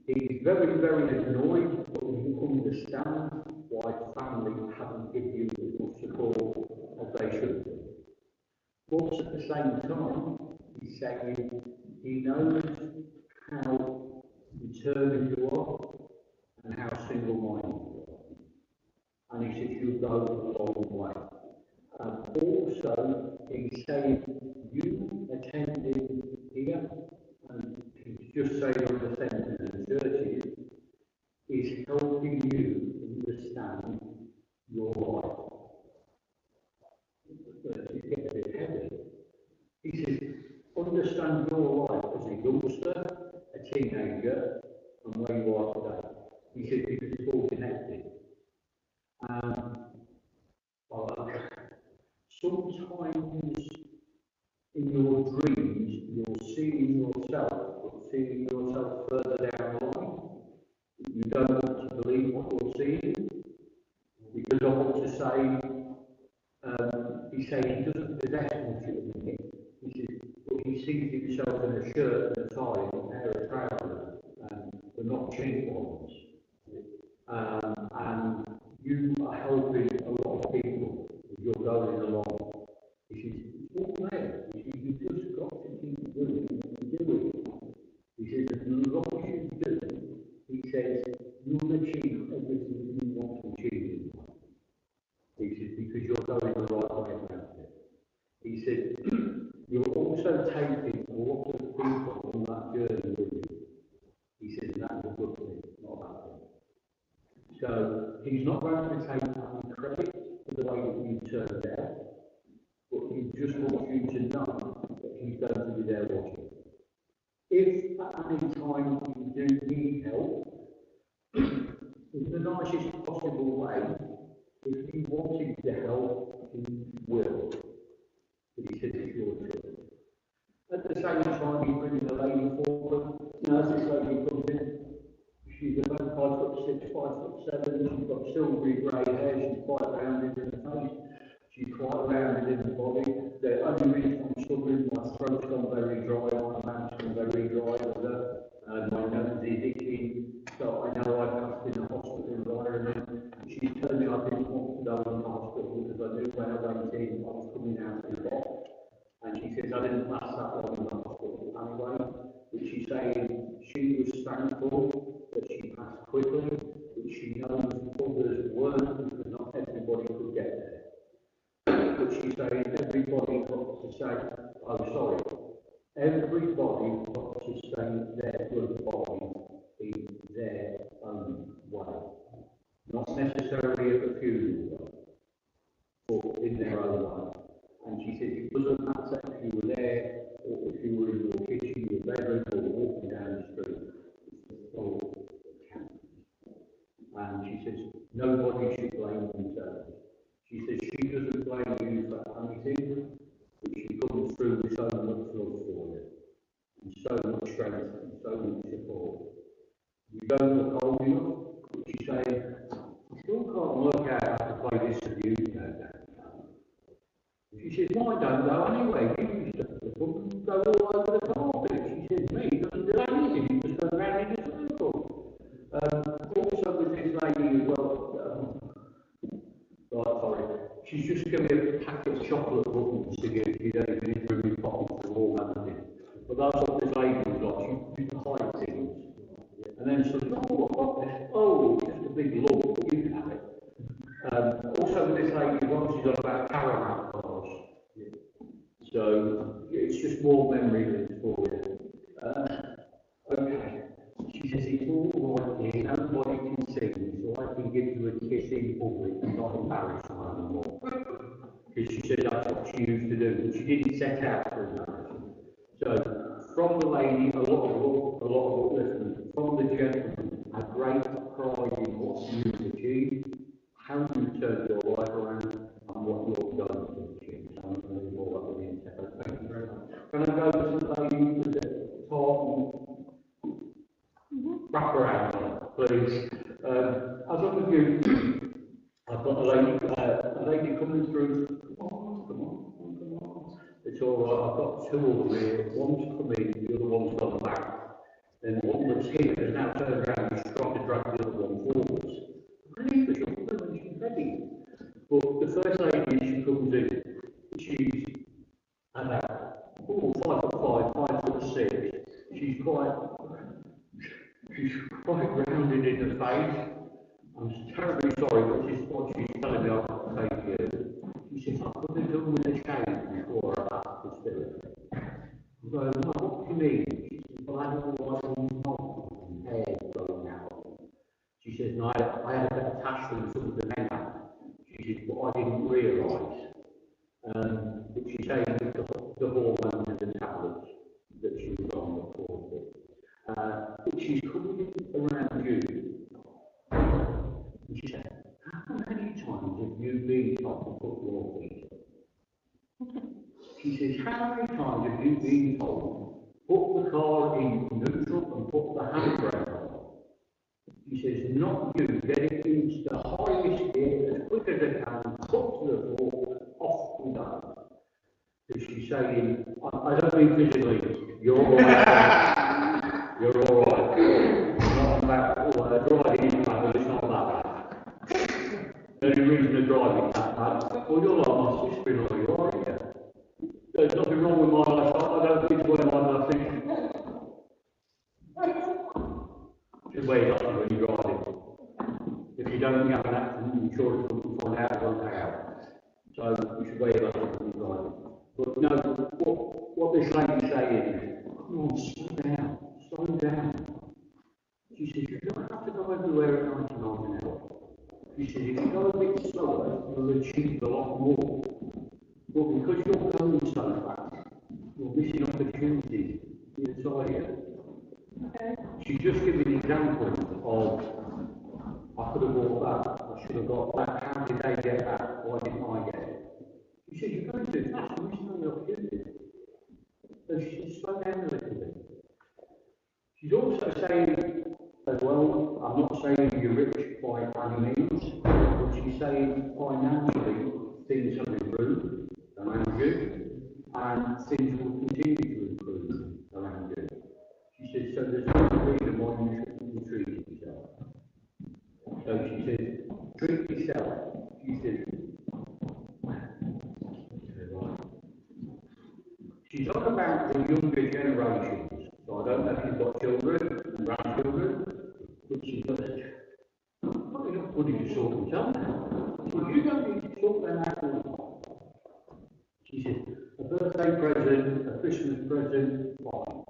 He's very, very annoyed, but he understands why family haven't given you as much support as they should. But at the same time, he's saying he knows how determined you are and how single-minded you are. And he says you'll go a long way. Also, he's saying you attending here, and he's just saying on the centres and churches, is helping you understand your life. It's getting a bit heavy. He says, understand your life as a youngster, a teenager, and where you are today. He says, because it's all connected. Sometimes in your dreams, you're seeing yourself, but seeing yourself further down the line. You don't want to believe what you're seeing, because I want to say, he says he doesn't possess much at the minute. He says, but he sees himself in a shirt and a tie and a pair of trousers, but not cheap ones. And you are helping a lot of people as you're going along. He says, it's all there. He says, you've just got to keep doing what you're doing. He says, as long as you do, he says, you'll achieve everything you want to achieve. He says, because you're going the right way around it. He said, you're also taking a lot of people on that journey with you. He said, and that's a good thing, not a bad thing. So he's not going to take any credit for the way that you turned out, but he just wants you to know that he's going to be there watching. If at any time you do need help, in the nicest possible way, if you wanted to help, he will. But he says it's your choice. At the same time, you bring the lady forward. You know, as this lady comes in, she's about 5'6", 5'7". She's got silvery grey hair. She's quite rounded in the face. She's quite rounded in the body. The only reason I'm struggling, my throat's gone very dry, my mouth's gone very dry with her, and my nose is itchy. So I know I've passed in a hospital environment. She's telling me I didn't want to go into the hospital because I knew when I went in I was coming out in the box. And she says I didn't last that long in the hospital anyway. But she's saying she was thankful that she passed quickly, but she knows others weren't because not everybody could get there. But she's saying everybody got to say, oh sorry, everybody got to say their goodbye in their own way. Not necessarily at the funeral, but in their own way. And she said it doesn't matter if you were there, or if you were in your kitchen, your bedroom, or walking down the street. It's the thought that counts. And she says nobody should blame themselves. She says she doesn't blame you for anything, but she comes through with so much love for you, and so much strength, and so much support. You don't look old enough, but she's saying, I still can't work out how to play this for you now. She says, well, I don't know anyway. You used to go all over the carpet. She says, me, he doesn't do anything, he just goes around in a circle. Also with this lady as well, right, sorry, she's just given me a packet of chocolate buttons to give you, don't even need to bring me pockets of all that. But that's what this lady was like, she used to hide things. And then she said, oh, just a big lump, but you can have it. Also with this lady as well, she's on about caramel cars. So it's just more memory links for you. Okay. She says it's all right here, nobody can see me, so I can give you a kiss in public and not embarrass her anymore. Because she said that's what she used to do, but she didn't set out for embarrassment. So from the lady, a lot of upliftment. From the gentleman, a great pride in what you've achieved, how you turned your life around, and what you're going to achieve. So I'm going to be more up in the Thank you very much. Can I go to the lady with the top wrap around, please? As long as you, I've got a lady coming through. Come on. It's all right. I've got two of them here. One's coming, the other one's gone back. Then one that's here has now turned around and trying to drag the other one forwards. Ready for something when she's ready. But the first lady, she comes in, she's about 5'5", 5'6". She's quite rounded in the face. I'm terribly sorry, but this is what she's telling me I've got to say to you. She says, I could have done with a shave before I passed the spirit. I go, no, what do you mean? She says, well, I don't know why I'm not hair going out. She says, no, I had a bit attached to some of the men. She says, but I didn't realise. But she's saying the hormones and the tablets that she was on before. But she's coming around you. And she said, how many times have you been told to put your feet up? She says, how many times have you been told, put the car in neutral and put the handbrake on? She says, not you, get it into the highest gear as quick as I can, put to the floor, off we go. So she's saying, I don't mean physically, you're all right. You're all right. It's not about driving in bad, but it's not that bad. The only reason to drive is that bad. Well, you're like my sister-in-law, you are here. There's nothing wrong with my lifestyle. I don't think it's where I'm nothing. Just wait up when you're driving. If you don't have an accident, the insurance company find out, it won't pay out. So you should wait up when you're driving. But no, what this lady's saying is, come on, slow down. She says, you don't have to go everywhere at 90 miles an hour. She says, if you go a bit slower, you'll achieve a lot more. But because you're going so fast, you're missing opportunities inside you. Okay. She's just giving examples of, I could have bought that, I should have got that, how did they get that, why didn't I get it? She said, you're going too fast, you're missing all the opportunities. So she said, slow down a little bit. She's also saying, as well, I'm not saying you're rich by any means, but she's saying financially things have improved around you, and things will continue to improve around you. She said, so there's no reason why you shouldn't be treating yourself. So she said, treat yourself. She said, she's on about the younger generations. So I don't know if you've got children and grandchildren, but she says, probably not putting to sort themselves out. So you don't need to sort them out all the time. She said, a birthday present, a Christmas present, fine.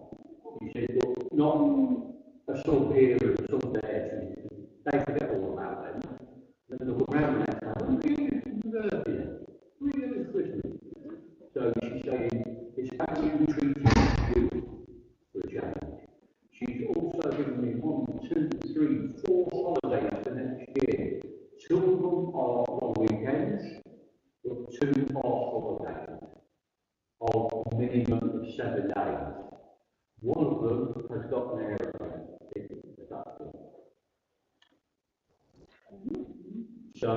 She said, but not a sub here and a sub there. They forget all about them. Then they look around and they say, we do this Christmas. So she's saying, it's actually treating you for a change. She's also given me 1, 2, 3, 4 holidays for next year. 2 of them are long weekends, but 2 are holidays of a minimum of 7 days. One of them has got an aeroplane ticket at that point. So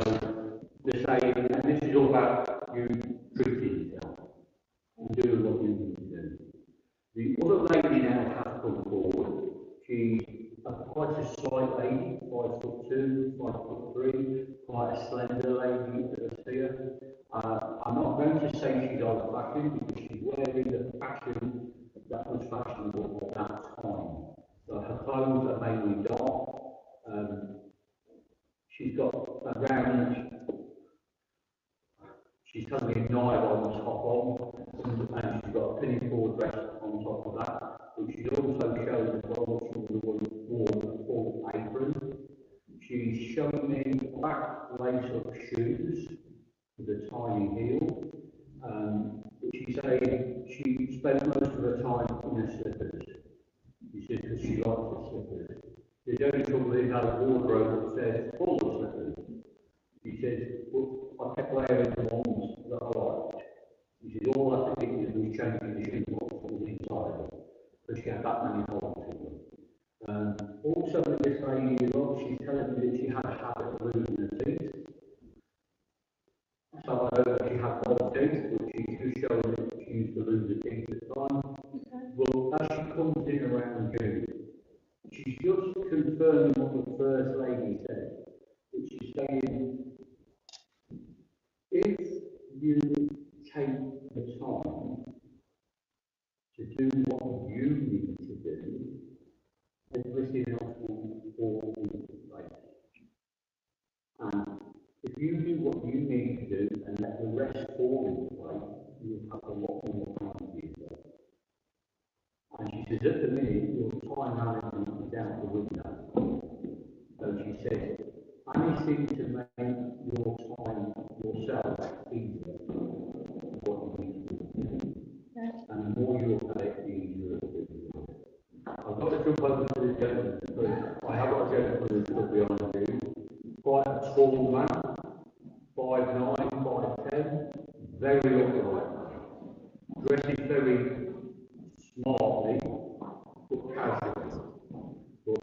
they're saying, and this is all about you treating yourself and doing what you need to do. The other lady now has come forward. She's quite a slight lady, 5'2", 5'3", quite a slender lady that I see her. I'm not going to say she's old fashioned because she's wearing the fashion that was fashionable at that time. So her clothes are mainly dark. She's got a round, she's telling me nylon top on, and she's got a pinafore dress on top of that. But she's also showing as well she wore a full apron. She's showing me black lace-up shoes with a tiny heel. But she's saying she spent most of her time in her slippers. She said that she likes her slippers. The only trouble is had a wardrobe upstairs full of slippers. She says, well, I kept wearing the ones that I liked. She said, all I had to do was changing the shoe box that was inside of it. Because she had that many holes in them. Also with this lady as well, she's telling me that she had a habit of losing her teeth. So I know that she had false teeth, but she's just showing that she used to lose her teeth at the time. Well, as she comes in around June, she's just confirming what the First Lady said. But she's saying, if you take the time to do what you need to do, everything else will fall into place. And if you do what you need to do and let the rest fall into place, you'll have a lot more time to do that. And she says, at the minute, your time management is out the window. So she says, anything to make your time yourself easier is what you need to do. And the more you look at it, the easier it will be. I've got to jump over to this gentleman because I have got a gentleman who's stood behind you. Quite a tall man, 5'9", 5'10", very upright. dresses very smartly, but casually. But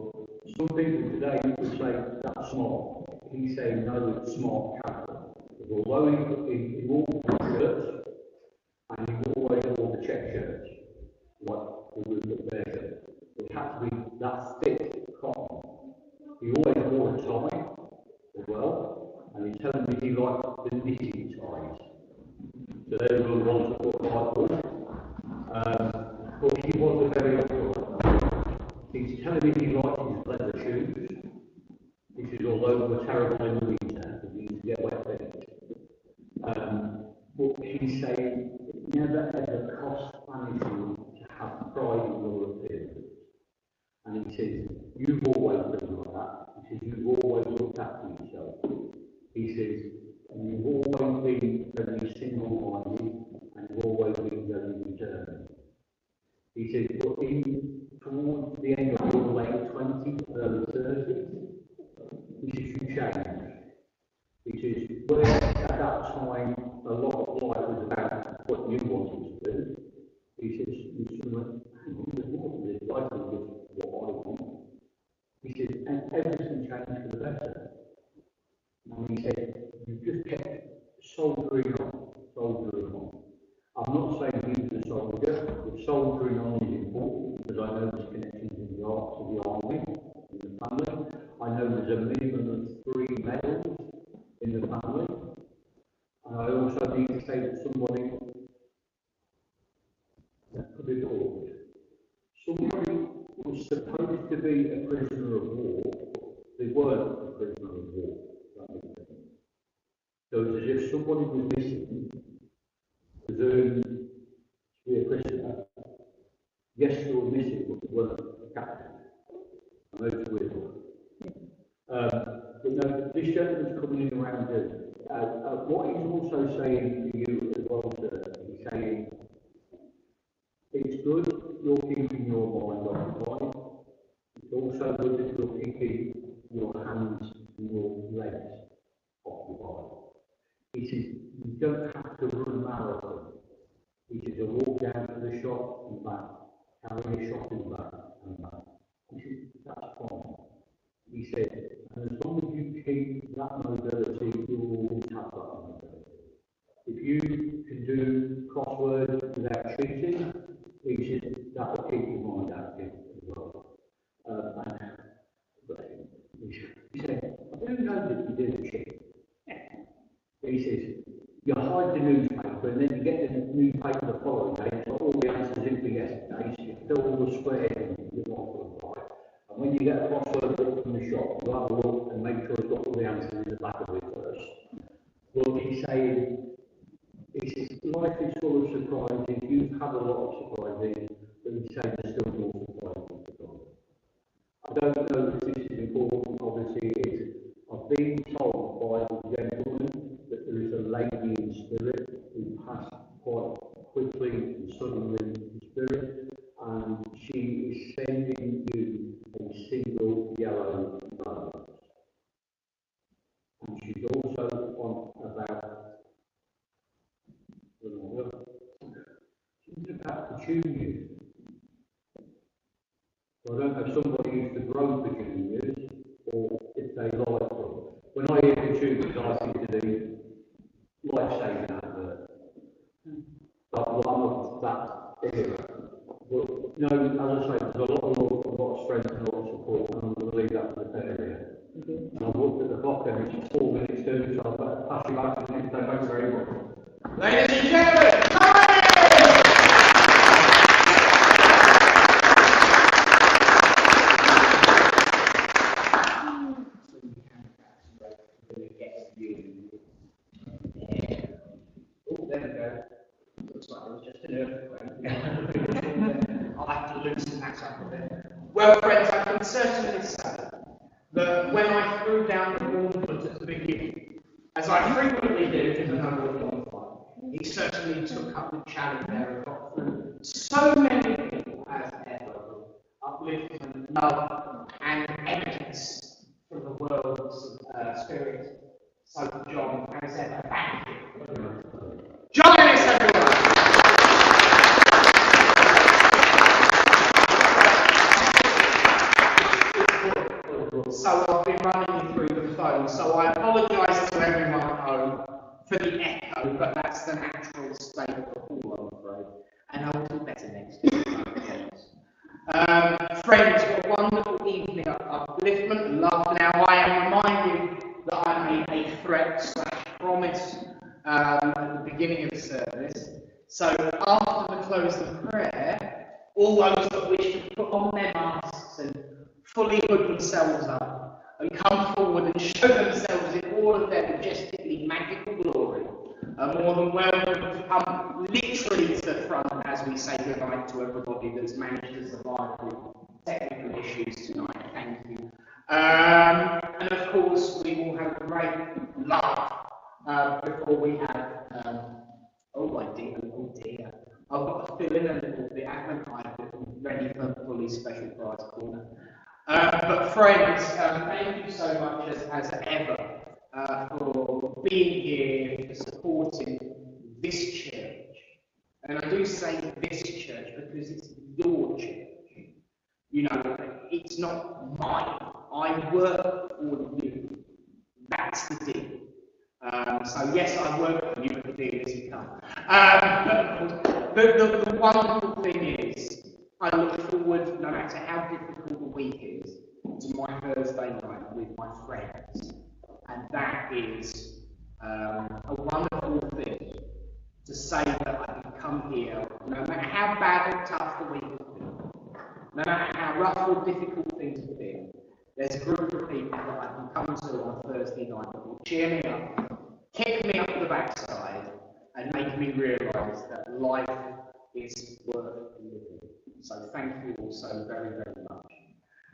some people today would say that's smart. He's saying no, it's smart casual. Although he wore the shirts, and he always wore the check shirts, like the Littleport shirt. It had to be that thick cotton. He always wore a tie as well, and he's telling me he liked the knitted ties. So they were the ones that looked like wood. But he was a very upright. He's telling me he liked his leather shoes. He says, although they were terrible in the winter, because he used to get wet feet. But he's saying it never ever costs anything to have pride in your appearance. And he says, you've always been like that. He says, you've always looked after yourself. He says, and you've always been very single-minded, and you've always been very determined. He says, but towards the end of your late 20s, early 30s, he says, you changed. He says, where at that time a lot of life was about what you wanted to do, he says, you sort of went, hang on, there's more to this life than just what I want. He says, and everything changed for the better. And he said, you've just kept soldiering on. I'm not saying he was a soldier, but soldiering on is important, because I know there's connections in the arts of the army, in the family. I know there's a minimum of 3 medals in the family. And I also need to say that somebody could be told. Somebody was supposed to be a prisoner of war. They weren't a prisoner of war. So it's as if somebody was missing, presumed to be a prisoner. Yes, they were missing, but they weren't captured. I know it's weird. But no, this gentleman's coming in around here. What he's also saying to you as well, sir, he's saying it's good you're keeping your mind occupied. It's also good that you're keeping your hands and your legs occupied. He says you don't have to run a marathon. He says you walk down to the shop and back, carry a shopping bag and back. He says that's fine. He said, and as long as you keep that mobility, you will always have that mobility. If you can do crosswords without cheating, he said that will keep your mind active as well. He said, I don't know that you do cheat. He says, you hide the newspaper and then you get the newspaper the following day, it's got all the answers in for yesterday, so you fill all the squares in with what to apply. And when you get a crossword book from the shop, you have a look and make sure it's got all the answers in the back of it first. But he's saying, life is full of surprises, you've had a lot of surprises, but he's saying there's still more surprises to come. I don't know if this is important, obviously it is. I've been told by the gentleman that there is a lady in spirit who passed quite quickly and suddenly in spirit, and she is sending you a single yellow rose. And she's also on about petunias. So I don't know if somebody used to grow petunias or if they like them. When I hear petunias, I think of the life-saving advert. But I'm not that era. But no, as I say, there's a lot of love, a lot of strength and a lot of support, and I'm going to leave that to the area. And I've looked at the clock and it's 4 minutes to, so I'll pass you back to Nick. Thank you very much. Ladies and gentlemen, come in! I'll have to loosen that up a bit. Well, friends, I can certainly say that when I threw down the gauntlet at the beginning, as I frequently do, given I was on fire, he certainly took up the challenge there and got through so many people as ever, upliftment, love, and evidence from the world's spirit. So, John, as ever, thank you. Join us, everyone! So I apologise to everyone at home for the echo, but that's the natural state of the hall, I'm afraid. And I'll do better next time. Friends, what a wonderful evening of upliftment and love. Now, I am reminded that I made a threat/promise at the beginning of the service. So after the close of prayer, all those that wish to put on their masks and fully hood themselves up and come forward and show themselves in all of their majestically magical glory are more than welcome to come literally to the front as we say goodnight to everybody that's managed to survive the technical issues tonight. Thank you. And of course, we will have a great laugh before we have. Oh dear. I've got to fill in a little bit, haven't I? Ready for fully special prize corner. But friends, thank you so much as ever for being here, for supporting this church. And I do say this church because it's your church. You know, it's not mine. I work for you. That's the deal. So yes, I work for you, but the deal isn't done. The wonderful thing is, I look forward, no matter how difficult the week is, to my Thursday night with my friends. And that is a wonderful thing to say that I can come here, no matter how bad or tough the week has been, no matter how rough or difficult things have been, there's a group of people that I can come to on a Thursday night that will cheer me up, kick me up the backside, and make me realise that life is worth living. So thank you all so very, very much.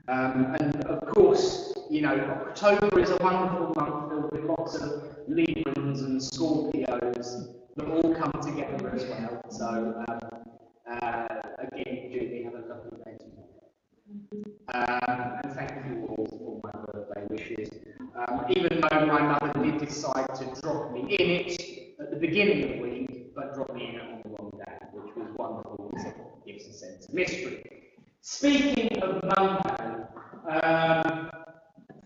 And of course, you know, October is a wonderful month filled with lots of Librans and Scorpios that all come together as well. So again, Julie, have a lovely day tomorrow. And thank you all for my birthday wishes. Even though my mother did decide to drop me in it at the beginning of the week, but drop me in it on the wrong day, which was wonderful because it gives a sense of mystery. Speaking of Monday,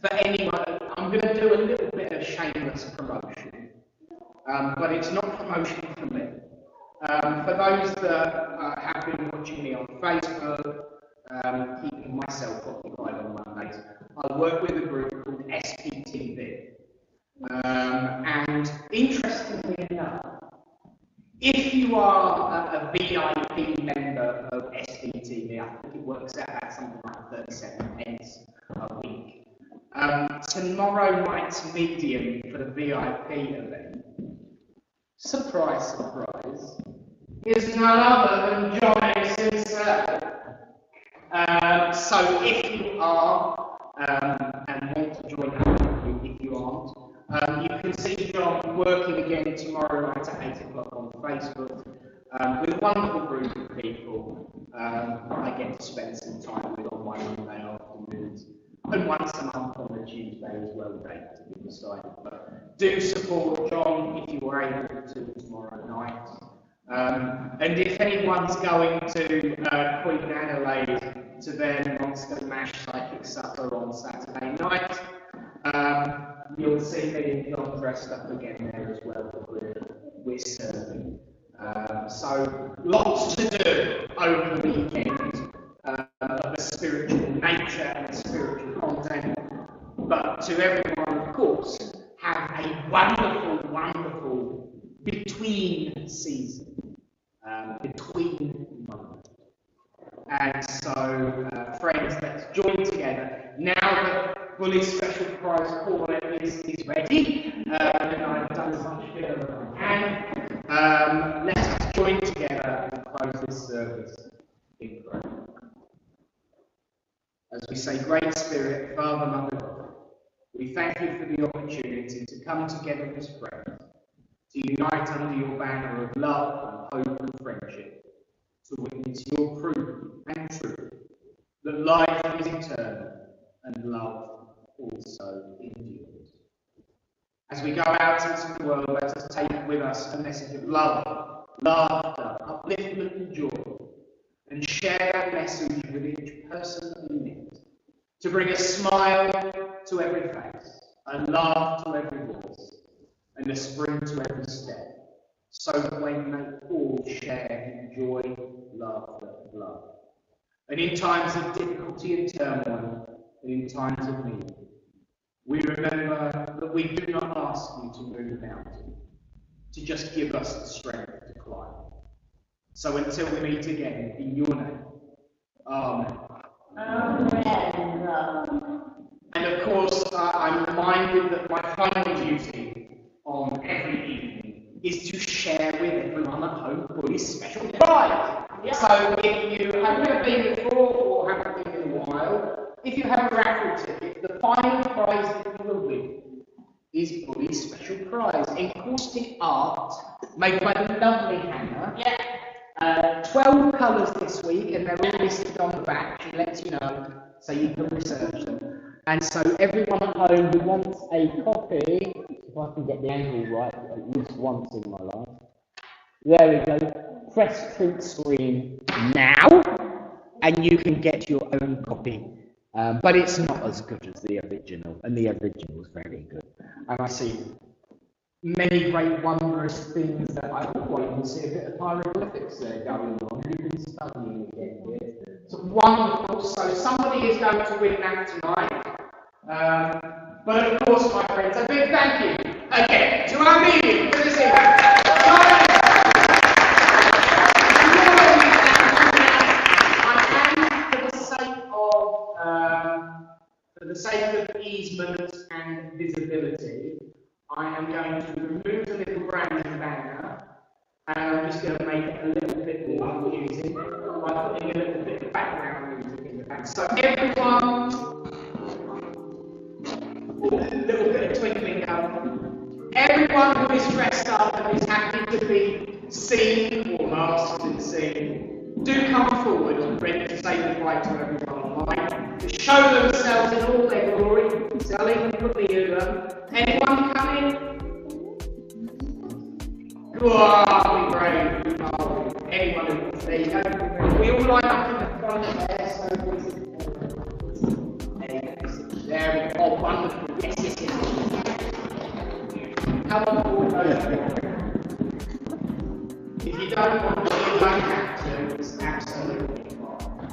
for anyone, I'm going to do a little bit of shameless promotion, but it's not promotion for me. For those that have been watching me on Facebook, keeping myself occupied on Mondays, I work with a group called SPTV. And interestingly enough, if you are a VIP member of SPTV, I think it works out at something like 37 pence a week. Tomorrow night's medium for the VIP event, surprise, surprise, is none other than John Ennis himself. So if you are and want to join us, if you aren't, you can see John working again tomorrow night at 8 o'clock on Facebook with a wonderful group of people I get to spend some time with on my Monday afternoons, and once a month on the Tuesday as well, date to be decided. But do support John if you are able to tomorrow night. And if anyone's going to Queen Adelaide to their Monster Mash Psychic Supper on Saturday night, you'll see me and John dressed up again there as well that we're serving. So lots to do over the weekend of a spiritual nature and spiritual content. But to everyone, of course, have a wonderful, wonderful between season. Between moments. And so, friends, let's join together. Now that Bully's special prize corner is ready, and I've done as much filler as I can, let us join together and close this service in prayer. As we say, Great Spirit, Father, Mother, God, we thank you for the opportunity to come together as friends, to unite under your banner of love and hope and friendship, to witness your proof and truth, that life is eternal and love also endures. As we go out into the world, let us take with us a message of love, laughter, upliftment and joy, and share that message with each person that we meet, to bring a smile to every face, a laugh to every voice, and a spring to every step, so that when they all share in joy, laughter, and love. And in times of difficulty and turmoil, and in times of need, we remember that we do not ask you to move a mountain, to just give us the strength to climb. So until we meet again, in your name, Amen. Amen. And of course, I'm reminded that my final duty on every evening is to share with everyone at home Bully's special prize. So if you have never been before or haven't been in a while, if you have a raffle ticket, the final prize that you will win is Bully's special prize, encaustic art made by the lovely Hannah. 12 colours this week, and they're all listed on the back. She lets you know, so you can research them. And so everyone at home who wants a copy, if I can get the angle right at least once in my life. There we go. Press print screen now, and you can get your own copy. But it's not as good as the original, and the original is very good. And I see many great wondrous things that I quite can see a bit of hieroglyphics there going on. You can study again here. It's wonderful. So somebody is going to win that tonight. But of course, my friends, a big thank you again to our medium for this evening. For the sake of easement and visibility, I am going to remove the little branding banner, and I'm just going to make it a little bit more confusing by putting a little bit of background music in the back. So everyone, a little bit of twinkling going. Everyone who is dressed up and is happy to be seen or asked to be seen, do come forward and ready to say goodbye to everyone online, to show themselves in all their glory. So I'll even put the anyone come in? Oh, great. Oh, anyone who, there you go. We all line up in the front there, so there we go. Oh, wonderful. Yes. Come on forward, if you don't want to, you don't have to. It's absolutely fine.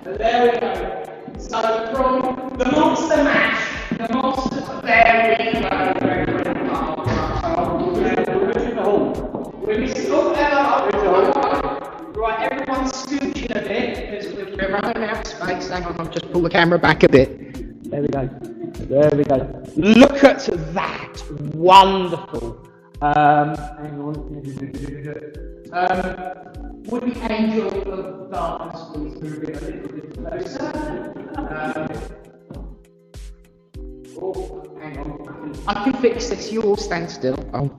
There we go. So from the Monster Mash, the monsters are there we go. We're missing right, everyone's scooching a bit because we're running out of space. Hang on, I'll just pull the camera back a bit. There we go. There we go. Look at that. Wonderful. Hang on. Would the angel of darkness please move it a little bit closer? Oh, hang on. I can fix this. You all stand still. Oh.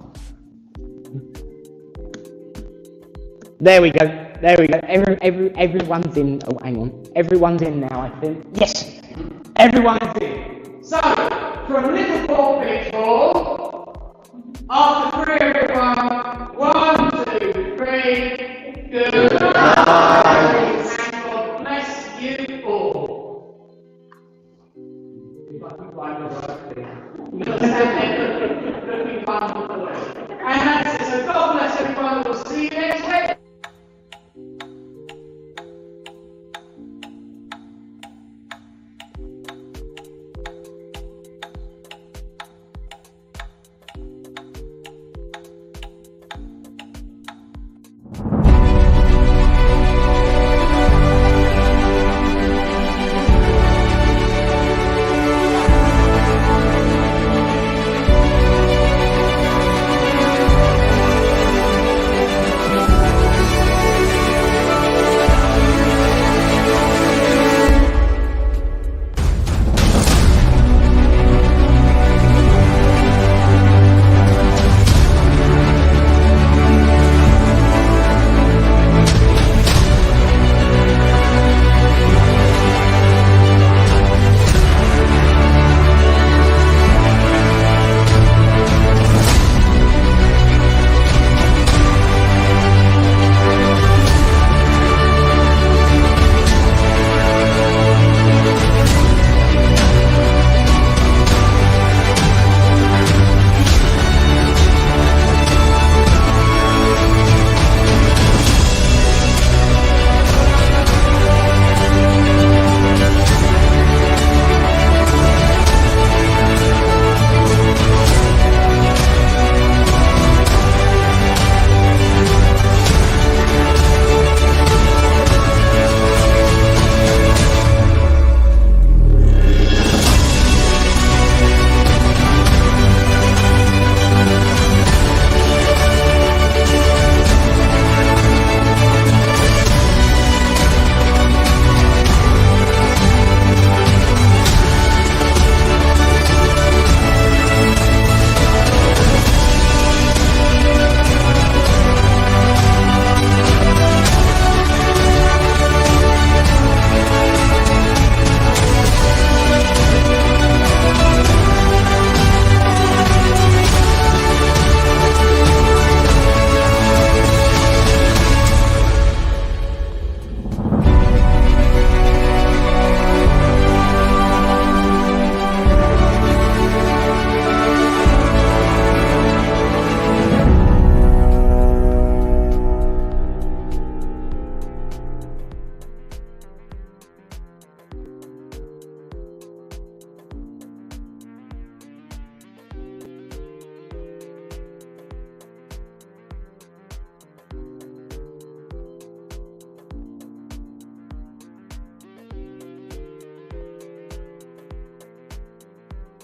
There we go. There we go. Everyone's in. Oh, hang on. Everyone's in now, I think. Yes. Everyone's in. So, from Littleport Village Hall, after three, everyone. 1, 2, 3. Good night. And God bless you all. If I can find the right thing.